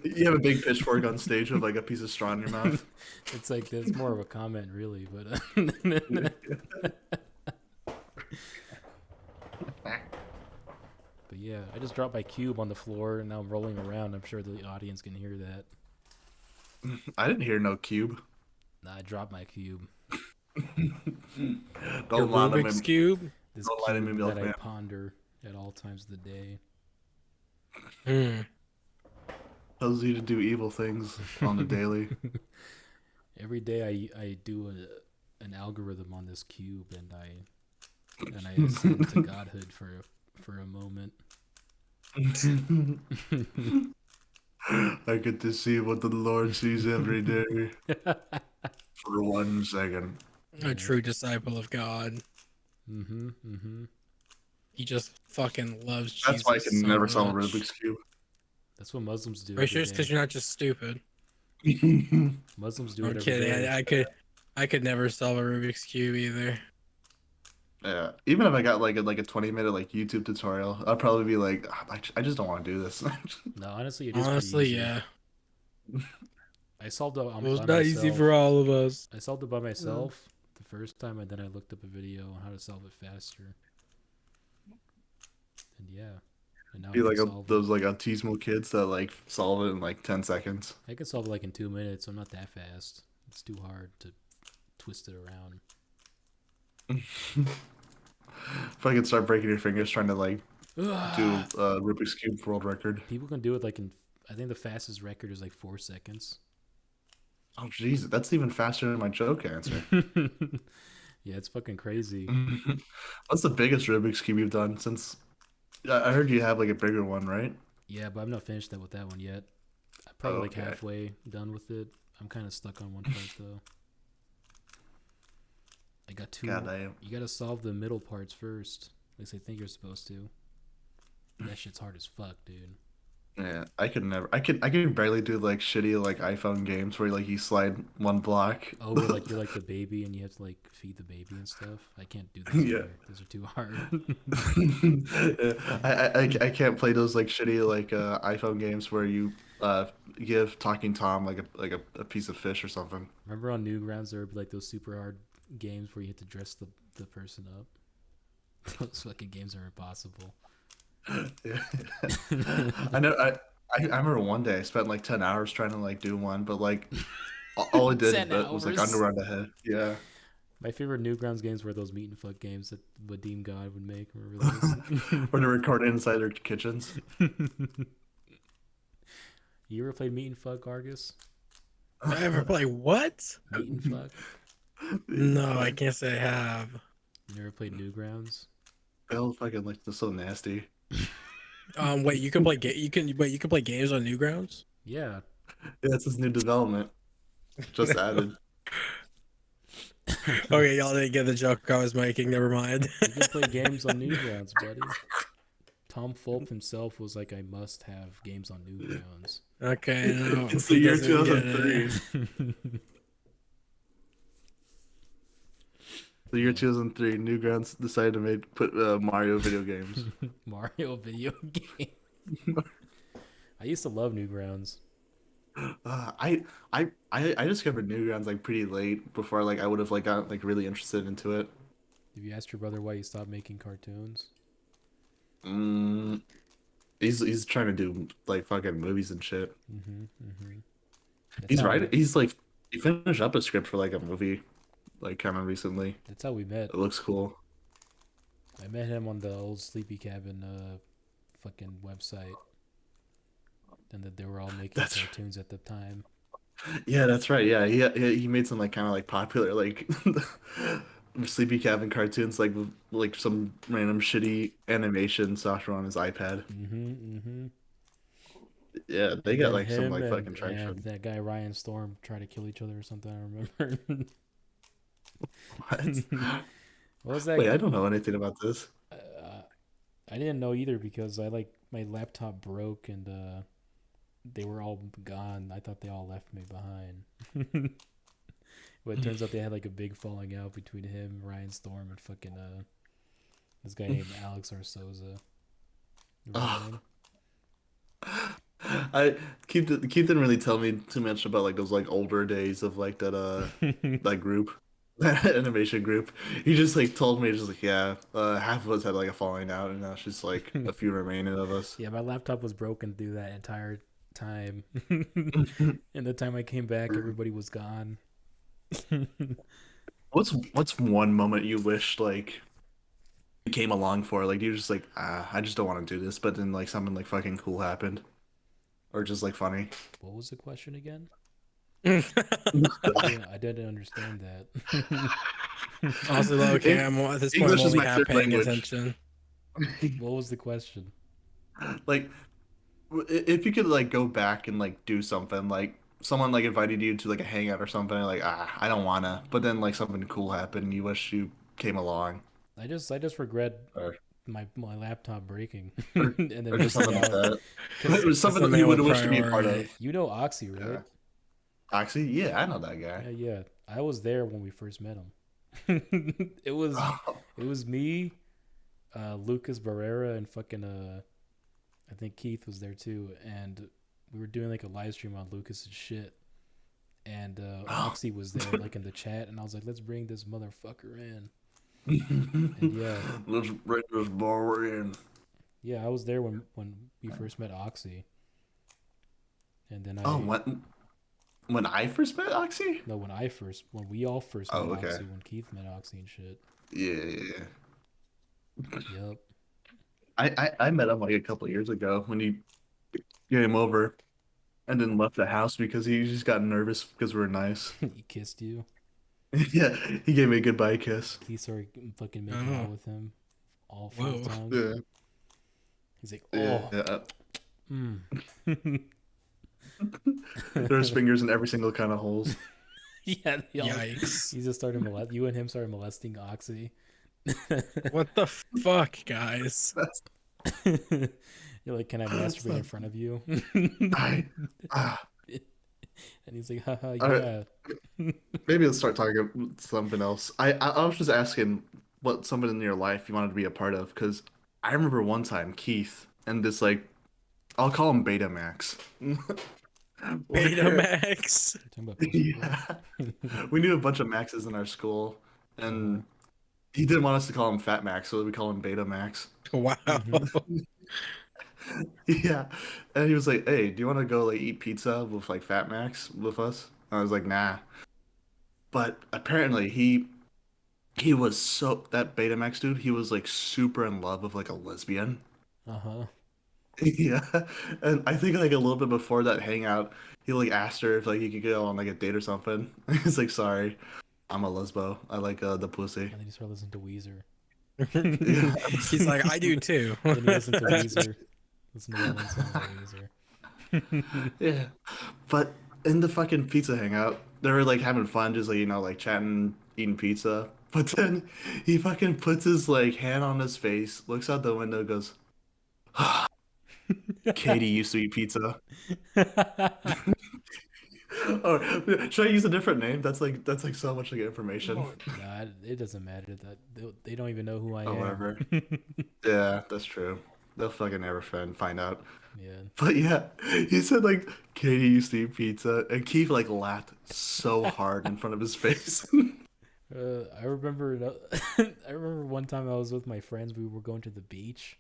You have a big pitchfork on stage with like a piece of straw in your mouth. It's like that's more of a comment, really, but. But yeah, I just dropped my cube on the floor and now I'm rolling around. I'm sure the audience can hear that. I didn't hear no cube. Nah, I dropped my cube. Your Don't lie to me. Rubik's cube. This Don't lie to me, cube milk that I man. ponder at all times of the day. Hmm. Tells you to do evil things on the daily. Every day I do an algorithm on this cube and I ascend to godhood for a moment. I get to see what the Lord sees every day for 1 second. A true disciple of God. Mm-hmm. He just fucking loves Jesus. That's why I can so never solve a much. Rubik's Cube. That's what Muslims do. Are you sure it's every because day. you're not just stupid? Muslims do I'm it every kidding. day. I could never solve a Rubik's cube either. Yeah, even if I got like a 20-minute like YouTube tutorial, I'd probably be like, "Ah, I just don't want to do this." No, honestly, it is Honestly, pretty easy. yeah. I solved it It was by not easy myself. for all of us. I solved it by myself the first time, and then I looked up a video on how to solve it faster. And yeah, and now Be I like can solve it. those like autismo kids that like solve it in like 10 seconds. I can solve it like in 2 minutes. So I'm not that fast. It's too hard to twist it around. If I could start breaking your fingers trying to like do a Rubik's Cube world record. People can do it like in. I think the fastest record is like 4 seconds. Oh jeez, that's even faster than my joke answer. Yeah, it's fucking crazy. What's the biggest Rubik's Cube you've done since? I heard you have like a bigger one, right? Yeah, but I'm not finished with that one yet. I'm probably like Okay. halfway done with it. I'm kind of stuck on one part though. I got 2. Goddamn. You gotta solve the middle parts first. At least I think you're supposed to. That shit's hard as fuck, dude. Yeah, I could never. I can barely do like shitty like iPhone games where like you slide one block. Oh, where like you're like the baby and you have to like feed the baby and stuff. I can't do those. Yeah. Either. Those are too hard. I can't play those like shitty like iPhone games where you give Talking Tom like a piece of fish or something. Remember on Newgrounds there would be like those super hard games where you had to dress the person up. Those fucking games are impossible. Yeah. I know. I remember one day I spent like 10 hours trying to like do one, but like all I did 10 was like hours. underground ahead. Yeah. My favorite Newgrounds games were those meat and fuck games that Vadim God would make. Remember those? Or to record inside their kitchens. You ever played meat and fuck, Argus? I ever play what? Meat and fuck? No, I can't say I have. You never played Newgrounds? Bill fucking like this so nasty. Wait, you can play you can play games on Newgrounds? Yeah. Yeah, it's his new development. Just added. Okay, y'all didn't get the joke I was making. Never mind. You can play games on Newgrounds, buddy. Tom Fulp himself was like, I must have games on Newgrounds. Okay, no, It's the he year doesn't get 2003. The year 2003, Newgrounds decided to put Mario video games. Mario video game. I used to love Newgrounds. I discovered Newgrounds like pretty late before like I would have like got like really interested into it. Have you asked your brother why he stopped making cartoons? Mm, he's trying to do like fucking movies and shit. Mm-hmm. Mm-hmm. That's He's how right. we. He's like he finished up a script for like a movie, like kind of recently. That's how we met. It looks cool. I met him on the old Sleepy Cabin fucking website, and that they were all making That's cartoons at the time. yeah, that's right. Yeah, he made some like kind of like popular like Sleepy Cabin cartoons like with, like some random shitty animation software on his iPad. Mm-hmm. Mm-hmm. Yeah, they And got then like some him like and fucking and traction. that guy Ryan Storm tried to kill each other or something. I remember. What? What was that? Wait, I don't know anything about this. I didn't know either because I like my laptop broke and they were all gone. I thought they all left me behind. But it turns out they had like a big falling out between him, Ryan Storm, and fucking this guy named Alex Arsoza. Remember Oh, him? I Keith didn't really tell me too much about like those like older days of like that group, that animation group. He just like told me just like yeah, half of us had like a falling out, and now it's just like a few remaining of us. Yeah, my laptop was broken through that entire time. And the time I came back, everybody was gone. What's one moment you wish like you came along for? Like you're just like I just don't want to do this, but then like something like fucking cool happened, or just like funny. What was the question again? Honestly, I didn't understand that. though, okay, It, at this point, I'm English is only my half third paying language. attention. What was the question? Like if you could like go back and like do something like someone like invited you to like a hangout or something like I don't wanna but then like something cool happened and you wish you came along I just regret or my laptop breaking or, and then or just missing something like out that. It because was That's something the that you man would with wish to be a part priority. of. you know Oxy, Yeah. right? Oxy? Yeah, I know that guy. Yeah. I was there when we first met him. it was Oh, it was me, Lucas Barrera, and fucking I think Keith was there too, and we were doing like a live stream on Lucas's shit, and oh. Oxy was there like in the chat, and I was like, let's bring this motherfucker in, and yeah, Let's bring this bar in. yeah, I was there when we first met Oxy, and then Oh, I when I first met Oxy? no when we all first met Oh, okay. Oxy, when Keith met Oxy and shit. Yeah. Yep. I met him like a couple of years ago when he came over and then left the house because he just got nervous because we were nice. He kissed you. Yeah, he gave me a goodbye kiss. Keith started fucking making Oh, out with him all full whoa. tongue. Yeah, He's like, yeah, oh, yeah. mm. There's fingers in every single kind of holes. Yeah, Yikes. he just started you and him started molesting Oxy. What the fuck, guys? That's You're like, can I that's masturbate not, in front of you? I ah, And he's like, haha, all right, yeah. maybe let's start talking about something else. I was just asking what something in your life you wanted to be a part of because I remember one time Keith and this like I'll call him Betamax. Where Betamax. You're talking about Pussy Boy? yeah, we knew a bunch of Maxes in our school, Uh-huh. and he didn't want us to call him Fat Max, so we call him Beta Max. Wow. Mm-hmm. Yeah, and he was like, "Hey, do you want to go like eat pizza with like Fat Max with us?" I was like, "Nah." But apparently he was so that Betamax dude, he was like super in love with like a lesbian. Uh-huh. Yeah. And I think like a little bit before that hangout, he like asked her if like he could go on like a date or something. He's like, "Sorry, I'm a lesbo. I like the pussy." And then he started listening to Weezer. Yeah. He's like, I do too. Then he listened to Weezer. Listen to that one song by Weezer. Yeah. But in the fucking pizza hangout, they were like having fun, just like, like chatting, eating pizza. But then he fucking puts his like hand on his face, looks out the window, goes, Katie used to eat pizza. Or should I use a different name? That's like so much like information. Nah, it doesn't matter. That they don't even know who I Oh, am. whatever. Yeah, that's true. They'll fucking never find out. Yeah. But yeah, he said like Katie used to eat pizza, and Keith like laughed so hard in front of his face. I remember. I remember one time I was with my friends. We were going to the beach,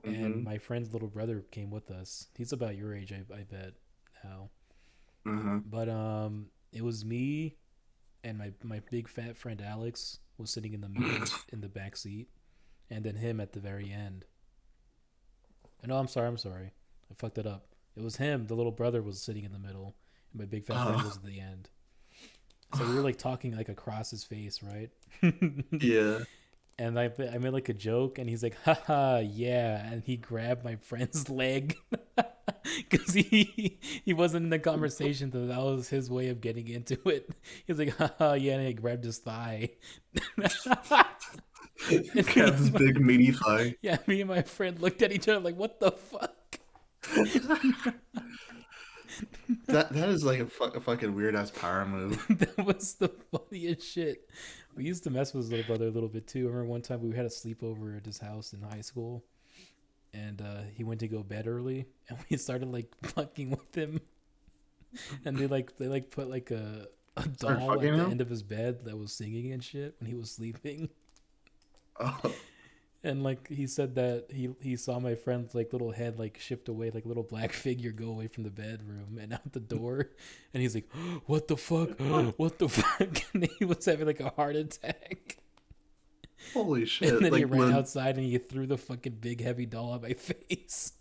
and my friend's little brother came with us. He's about your age, I bet. Now, but it was me and my big fat friend Alex was sitting in the middle in the back seat, and then him at the very end. No, I'm sorry. I fucked it up. It was him. The little brother was sitting in the middle, and my big fat friend was at the end. So we were like talking like across his face, right? Yeah. And I made like a joke, and he's like, haha, yeah. And he grabbed my friend's leg because he wasn't in the conversation. So that was his way of getting into it. He was like, haha, yeah. And he grabbed his thigh. Got this big meaty thigh. Yeah, me and my friend looked at each other like, what the fuck? That is like a fucking weird ass power move. That was the funniest shit. We used to mess with his little brother a little bit too. I remember one time we had a sleepover at his house in high school, and he went to go bed early, and we started like fucking with him, and they put like a doll at the end of his bed that was singing and shit when he was sleeping. Oh. And like he said that he saw my friend's like little head like shift away, like little black figure go away from the bedroom and out the door, and he's like, "What the fuck? What the fuck?" And he was having like a heart attack. Holy shit! And then like, he ran outside and he threw the fucking big heavy doll at my face.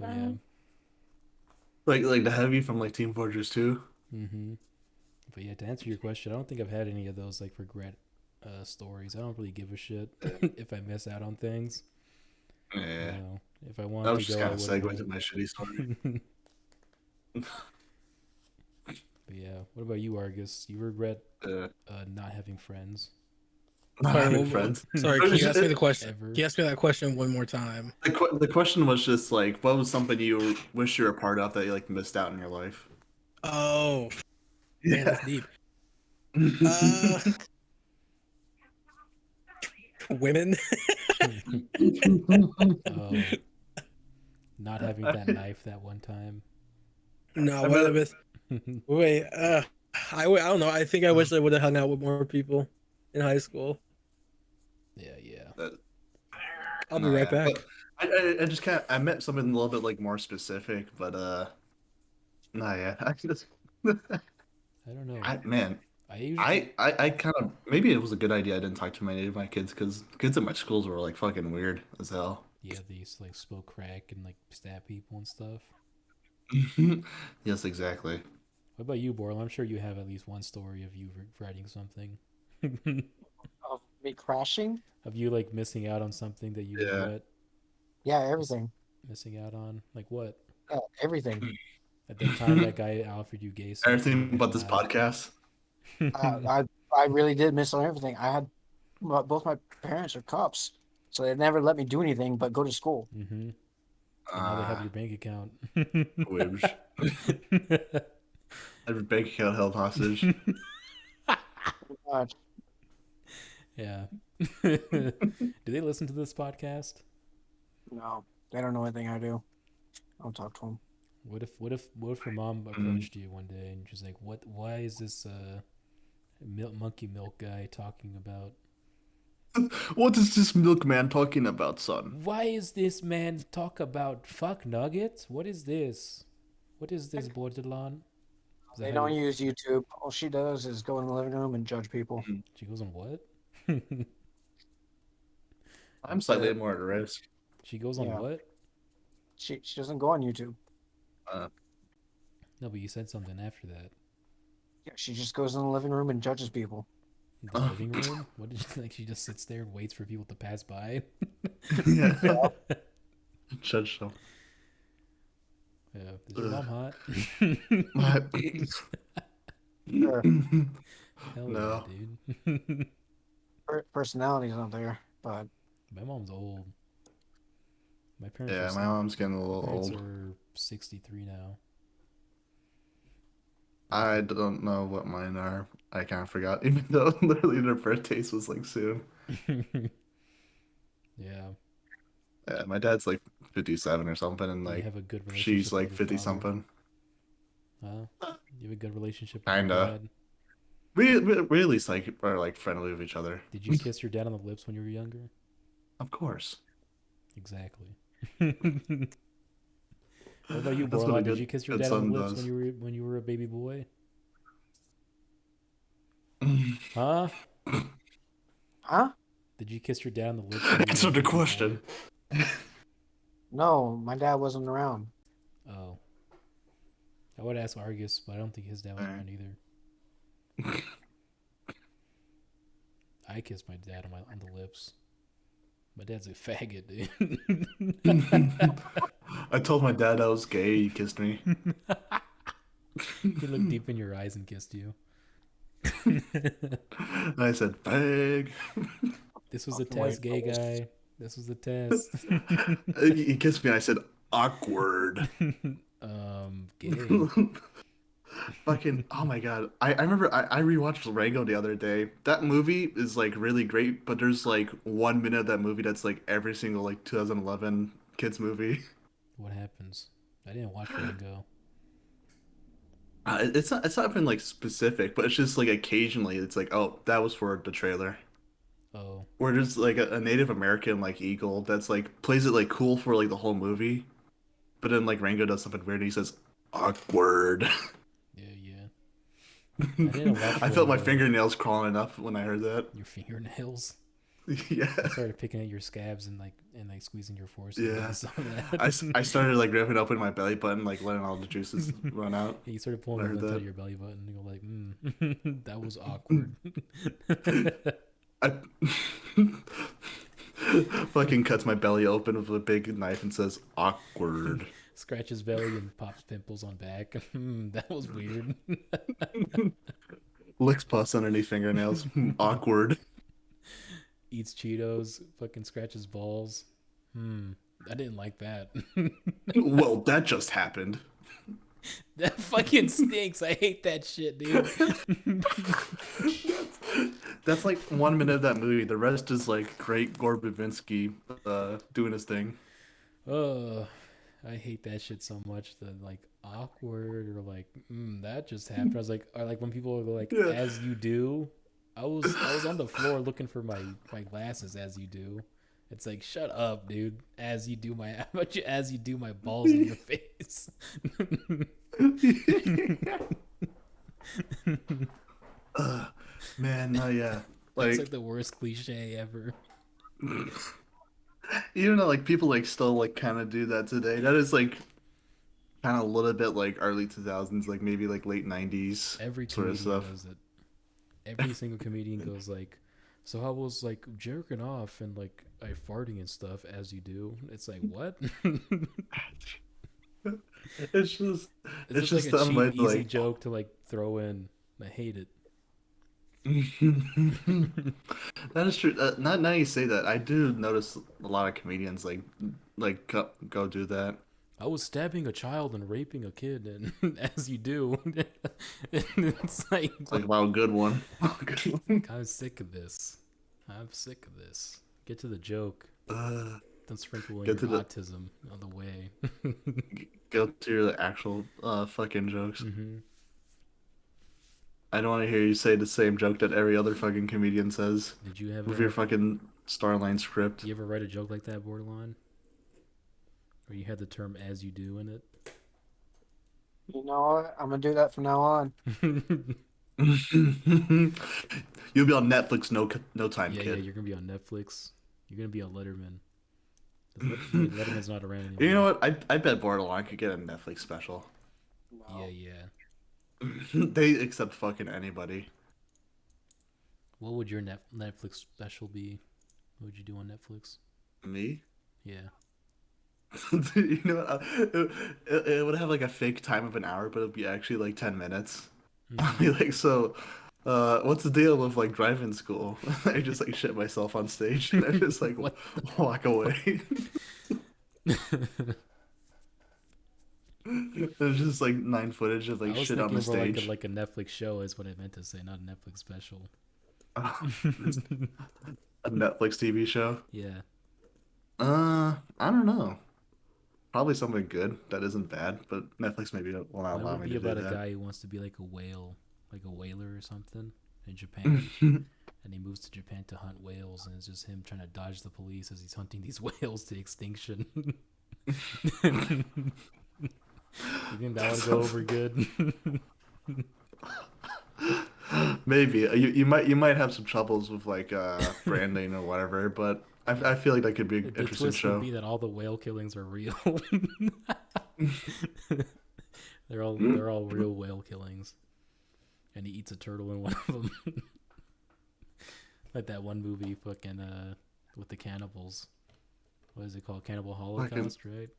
Yeah. Like the heavy from like Team Fortress 2. But yeah, to answer your question, I don't think I've had any of those like regret stories. I don't really give a shit if I miss out on things. Yeah. You know, if I want That was to just go, kind of segue to my shitty story. But yeah, what about you, Argus? You regret not having friends? Not having friends. Sorry, can you ask me the question? Ever? Can you ask me that question one more time? The question was just like, what was something you wish you were a part of that you like missed out in your life? Oh, Yeah. man, that's deep. Women. Oh, not having that knife that one time. No, what I miss. Wait, I don't know. I think I wish I would have hung out with more people in high school. Yeah. I'll be right back. I just can't. I meant something a little bit like more specific, but nah, yeah. I just, I don't know. I kind of maybe it was a good idea I didn't talk to many of my kids because kids at my schools were like fucking weird as hell. Yeah, they used to like smoke crack and like stab people and stuff. Yes, exactly. What about you, Borl? I'm sure you have at least one story of you regretting something. Of me crashing? Of you like missing out on something that you Yeah. regret Yeah, everything. missing out on? Like what? Everything. At that time, that guy offered you gay sex. Everything but this podcast. I really did miss on everything. I had both my parents are cops, so they never let me do anything but go to school. Mm-hmm. Now they have your bank account. Wibs. Every bank account held hostage. Yeah. Do they listen to this podcast? No, they don't know anything I do. I don't talk to them. What if your mom approached you one day and she's like, why is this monkey milk guy talking about? What is this milkman talking about, son? Why is this man talk about fuck nuggets? What is this? What is this, Bordelon? They don't use YouTube. All she does is go in the living room and judge people. She goes on what? I'm slightly more at risk. She goes on what? She doesn't go on YouTube. No, but you said something after that. Yeah, she just goes in the living room and judges people. The living room? What did you like? She just sits there and waits for people to pass by. Yeah. Judge them. Yeah. Is your mom hot? Sure. Hell No. yeah, dude. Personality's not there, but My mom's old. My parents. Yeah, are my mom's getting a little parents old. are 63 now. I don't know what mine are. I kind of forgot, even though literally their birthdays was like soon. Yeah. Yeah, my dad's like 57 or something, and You like have a good relationship she's with like your 50 father? something. Huh? You have a good relationship with your Kinda. dad? We at least like are like friendly with each other. Did you kiss your dad on the lips when you were younger? Of course. Exactly. What about you, That's what a Bordelon? Did you kiss your good dad on the son lips does. when you were a baby boy? Huh? Huh? Did you kiss your dad on the lips when you were a Answer the baby boy? question. No, my dad wasn't around. Oh, I would ask Argus, but I don't think his dad was Alright. around either. I kissed my dad on the lips. My dad's a faggot, dude. I told my dad I was gay. He kissed me. He looked deep in your eyes and kissed you. I said, "Fag." This was a Fucking white test, gay fellas. guy. This was the test. He kissed me. I said, "Awkward." Gay. Fucking, oh my god. I remember I rewatched Rango the other day. That movie is like really great, but there's like 1 minute of that movie that's like every single like 2011 kids movie. What happens? I didn't watch Rango. It's not even like specific, but it's just like occasionally it's like, oh, that was for the trailer. Oh, Where there's like a Native American like eagle that's like plays it like cool for like the whole movie, but then like Rango does something weird and he says, "Awkward." yeah, yeah. I didn't watch I felt my Rango. fingernails crawling up when I heard that. Your fingernails. Yeah. I started picking at your scabs and like squeezing your forces. Yeah. I saw I that. started like ripping open my belly button, like letting all the juices run out. You started I pulling the heard lint out that. of your belly button. And you're like, that was awkward. I fucking cuts my belly open with a big knife and says, "Awkward." Scratches belly and pops pimples on back. That was weird. Licks pus underneath fingernails. Awkward. Eats Cheetos. Fucking scratches balls. I didn't like that. Well, that just happened. That fucking stinks. I hate that shit, dude. That's like 1 minute of that movie. The rest is like great Gore Verbinski doing his thing. Oh, I hate that shit so much. The like awkward or like that just happened. I was like, or like when people go like Yeah. as you do. I was on the floor looking for my glasses as you do. It's like shut up, dude. As you do my how about you as you do my balls in your face. Man, no, yeah. That's Like, like the worst cliche ever. even though like people like still like kind of do that today, that is like kind of a little bit like early 2000s, like maybe like late 90s Every sort of comedian stuff. does it. Every single comedian goes like, so I was like jerking off and like I farting and stuff as you do. It's like what? It's just It's it's just just like a them cheap, like easy joke to like throw in. I hate it. that is true. Now you say that, I do notice a lot of comedians like go do that. I was stabbing a child and raping a kid, and as you do, and it's like, It's like, wow, good one. Good one. I'm sick of this. I'm sick of this. Get to the joke. Uh, Don't sprinkle in Get your to the- autism on the way. Go to your actual fucking jokes. Hmm. I don't want to hear you say the same joke that every other fucking comedian says Did you with your ever? fucking Starline script. You ever write a joke like that, Borderline? Where you had the term "as you do" in You know what? I'm gonna do that from now on. it? You'll be on Netflix no time, Yeah, kid. you're gonna be on Netflix. You're gonna be on Letterman. Letterman's not around anymore. You know what? I bet Bordelon could get a Netflix special. No. Yeah, yeah. They accept fucking anybody. What would your Netflix special be? What would you do on Netflix? Me? Yeah. You know what? It would have like a fake time of an hour, but it'd be actually like 10 minutes. I'll be like, so, what's the deal with like driving school? I just like shit myself on stage and I just like What walk away. There's just like 9 footage of I like was shit on thinking the more stage. like a Netflix show is what I meant to say, not a Netflix special. A Netflix TV show. Yeah. I don't know. probably something good that isn't bad, but Netflix maybe will not Mine allow would me be to do about a that. guy who wants to be like a whale, like a whaler or something in Japan. And he moves to Japan to hunt whales, and it's just him trying to dodge the police as he's hunting these whales to extinction. You think that That would go over sounds good? maybe you might have some troubles with like branding or whatever, but I feel like that could be an The interesting twist would show. be that all the whale killings are real. they're all real whale killings, and he eats a turtle in one of them, like that one movie, fucking with the cannibals. What is it called? Cannibal Fucking Holocaust, right?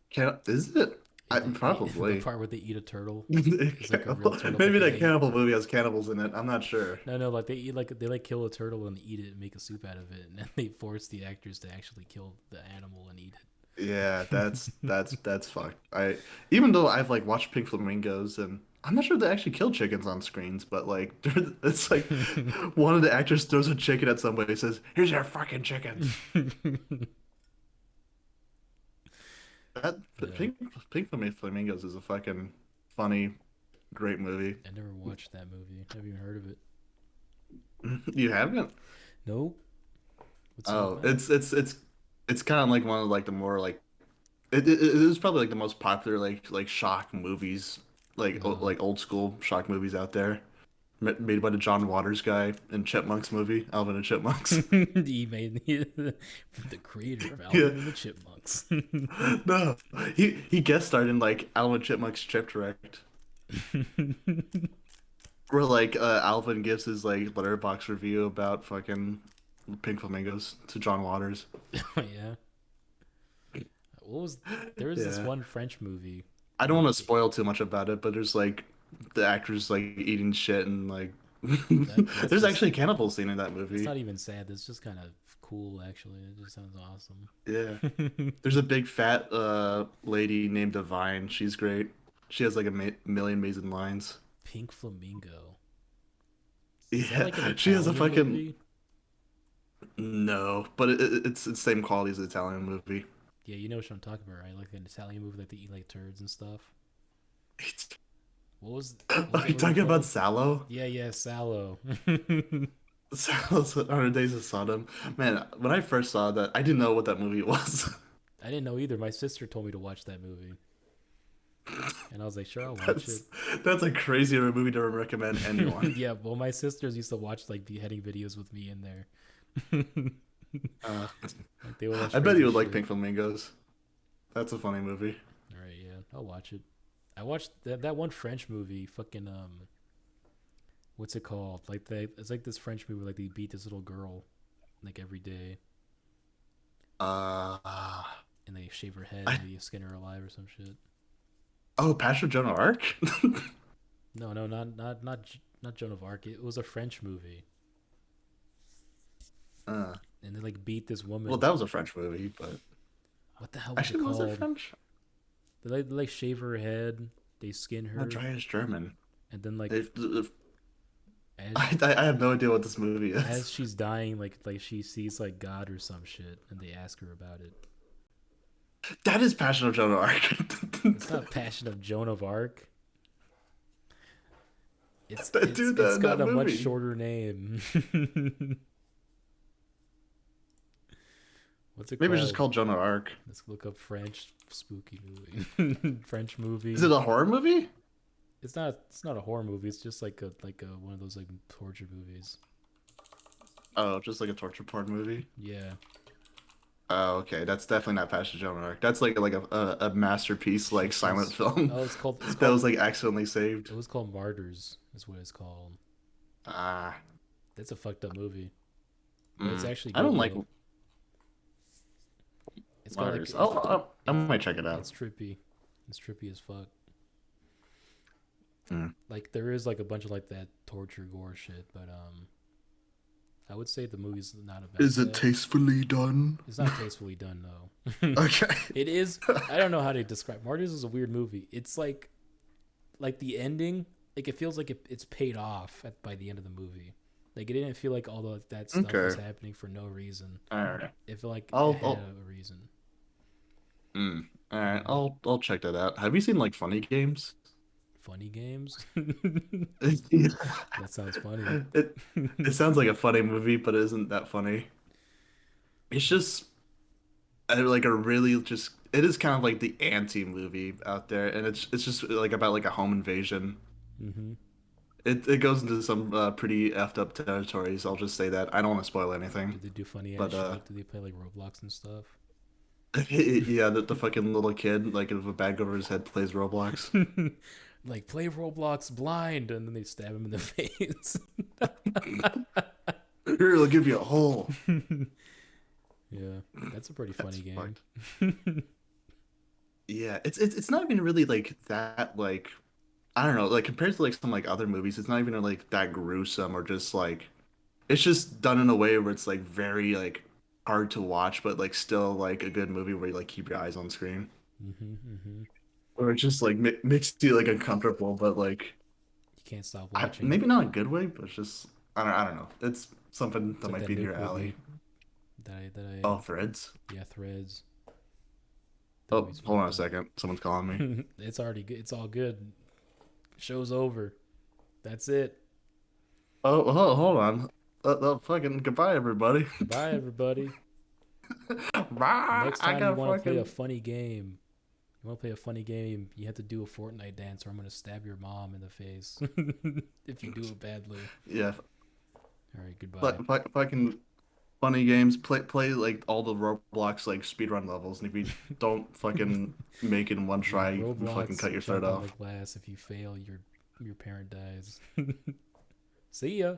can is it? The Probably. part where they eat a turtle. It's like a real turtle, but Maybe that they cannibal movie has cannibals in it. I'm not sure. no, like they eat like they kill a turtle and eat it and make a soup out of it, and then they force the actors to actually kill the animal and eat Yeah, that's fucked. Even though I've like watched Pink Flamingos and I'm not sure they actually kill chickens on screens, but like it's like it. one of the actors throws a chicken at somebody and says, "Here's your fucking chickens." That Yeah, Pink Flamingos is a fucking funny, great movie. I never watched that movie. Never even heard of it. You haven't? Nope. What's it Oh, about? it's kind of like one of like the more like it is probably like the most popular like shock movies Uh, like old school shock movies out there. Made by the John Waters guy in Chipmunks movie, Alvin and Chipmunks. he made the creator of Yeah, Alvin and the Chipmunks. no, he guest starred in like Alvin and Chipmunks Chip Direct, where like Alvin gives his like letterbox review about fucking Pink Flamingos to John Waters. Yeah. What was there was this Yeah, one French movie. I don't want to spoil too much about it, but there's like the actors like eating shit and like That's there's just actually a cannibal scene in that it's movie. not even sad. It's just kind of cool actually. It just sounds Yeah. awesome. There's a big fat lady named Divine. She's great. She has like a million amazing lines. Pink Flamingo. Is that Yeah, like an she has a Italian fucking movie? no, but it's the same quality as the Italian movie. Yeah, you know what I'm talking about, right? Like an Italian movie, like they eat like turds and stuff. It's, What was are that you movie talking about called? Sallow? Yeah, Sallow. Sallow's 100 Days of Sodom. Man, when I first saw that, I didn't know what that movie was. I didn't know either. My sister told me to watch that movie, and I was like, sure, I'll watch it. That's that's a crazy movie to recommend anyone. Yeah, well, my sisters used to watch like beheading videos with me in there. Uh, Like they would watch I bet crazy you would like shit. Pink Flamingos. That's a funny movie. All right, yeah, I'll watch it. I watched that one French movie, fucking what's it called? Like it's like this French movie, like they beat this little girl, like every day, Uh, and they shave her head I and they skin her alive or some shit. oh, Pastor Joan of Arc. No, not Joan of Arc. It was a French movie, uh, and they like beat this well, woman. that was a French movie, but What the hell was it actually, was it called? French? They like shave her head, they skin Not her, dry as German. and then like If- as I have no idea what this movie as is. she's dying, like she sees like God or some shit, and they ask her about it. That is Passion of Joan of It's Arc. not Passion of Joan of Arc. It's That it's dude it's in got that a much movie. shorter name. What's it Maybe it's just called? called Joan of Arc. Let's look up French spooky movie. French Is movie. it a horror movie? It's not a horror movie. It's just like a one of those like torture movies. Oh, just like a torture porn movie. Yeah. Oh, okay. That's definitely not Passion of Joan of Arc. That's like a masterpiece like silent She's film oh, it's that was called like accidentally saved. it was called Martyrs is what it's called. Ah, That's a fucked up movie. But it's actually I good don't like though. It's got like Martyrs. I might check it out. it's trippy. It's trippy as fuck. Mm. Like there is like a bunch of like that torture gore shit, but I would say the movie's not about Is it that. tastefully done? It's not tastefully done though. Okay. It is. I don't know how to describe. Martyrs is a weird movie. It's like the ending. Like it feels like it's paid off by the end of the movie. Like it didn't feel like all that stuff was happening for no reason. All right. It felt like I'll- it had I'll- a reason. Mm. All right, I'll check that out. Have you seen like funny games? Funny games. Yeah. That sounds funny. It sounds like a funny movie, but it isn't that funny. It's just like a really just it is kind of like the anti movie out there, and it's just like about like a home invasion. Hmm. It goes into some pretty effed up territories. I'll just say that. I don't want to spoil Do anything, they do funny ass but shit? Do they play like Roblox and stuff? yeah, the fucking little kid like with a bag over his head plays Roblox. Like play Roblox blind, and then they stab him in the face. Here, I'll give you a hole. Yeah, that's a pretty That's funny game. fucked. Yeah, it's not even really like that like I don't know like compared to like some like other movies, it's not even like that gruesome or just like it's just done in a way where it's like very like hard to watch, but like still like a good movie where you like keep your eyes on screen. Hmm. Hmm. Or it just like makes you like uncomfortable, but like You can't stop watching. maybe not a good way, but it's just I don't know. It's something It's that like might that be in nuke your alley. movie that I Oh, Threads. yeah, Threads. That Oh, movie's hold on a fucked up. second. Someone's calling me. It's already good. It's all good. Show's over. That's it. Hold on. Fucking goodbye, everybody. Goodbye, everybody. Bye. Next I time you got want to play a fucking. funny game, you have to do a Fortnite dance, or I'm gonna stab your mom in the face if you do it badly. Yeah, All right, goodbye. fucking funny games. Play like all the Roblox like speedrun levels, and if you don't fucking make it in one Yeah, try, you fucking Roblox, cut your throat jump on the off. glass. If you fail, your parent dies. See ya.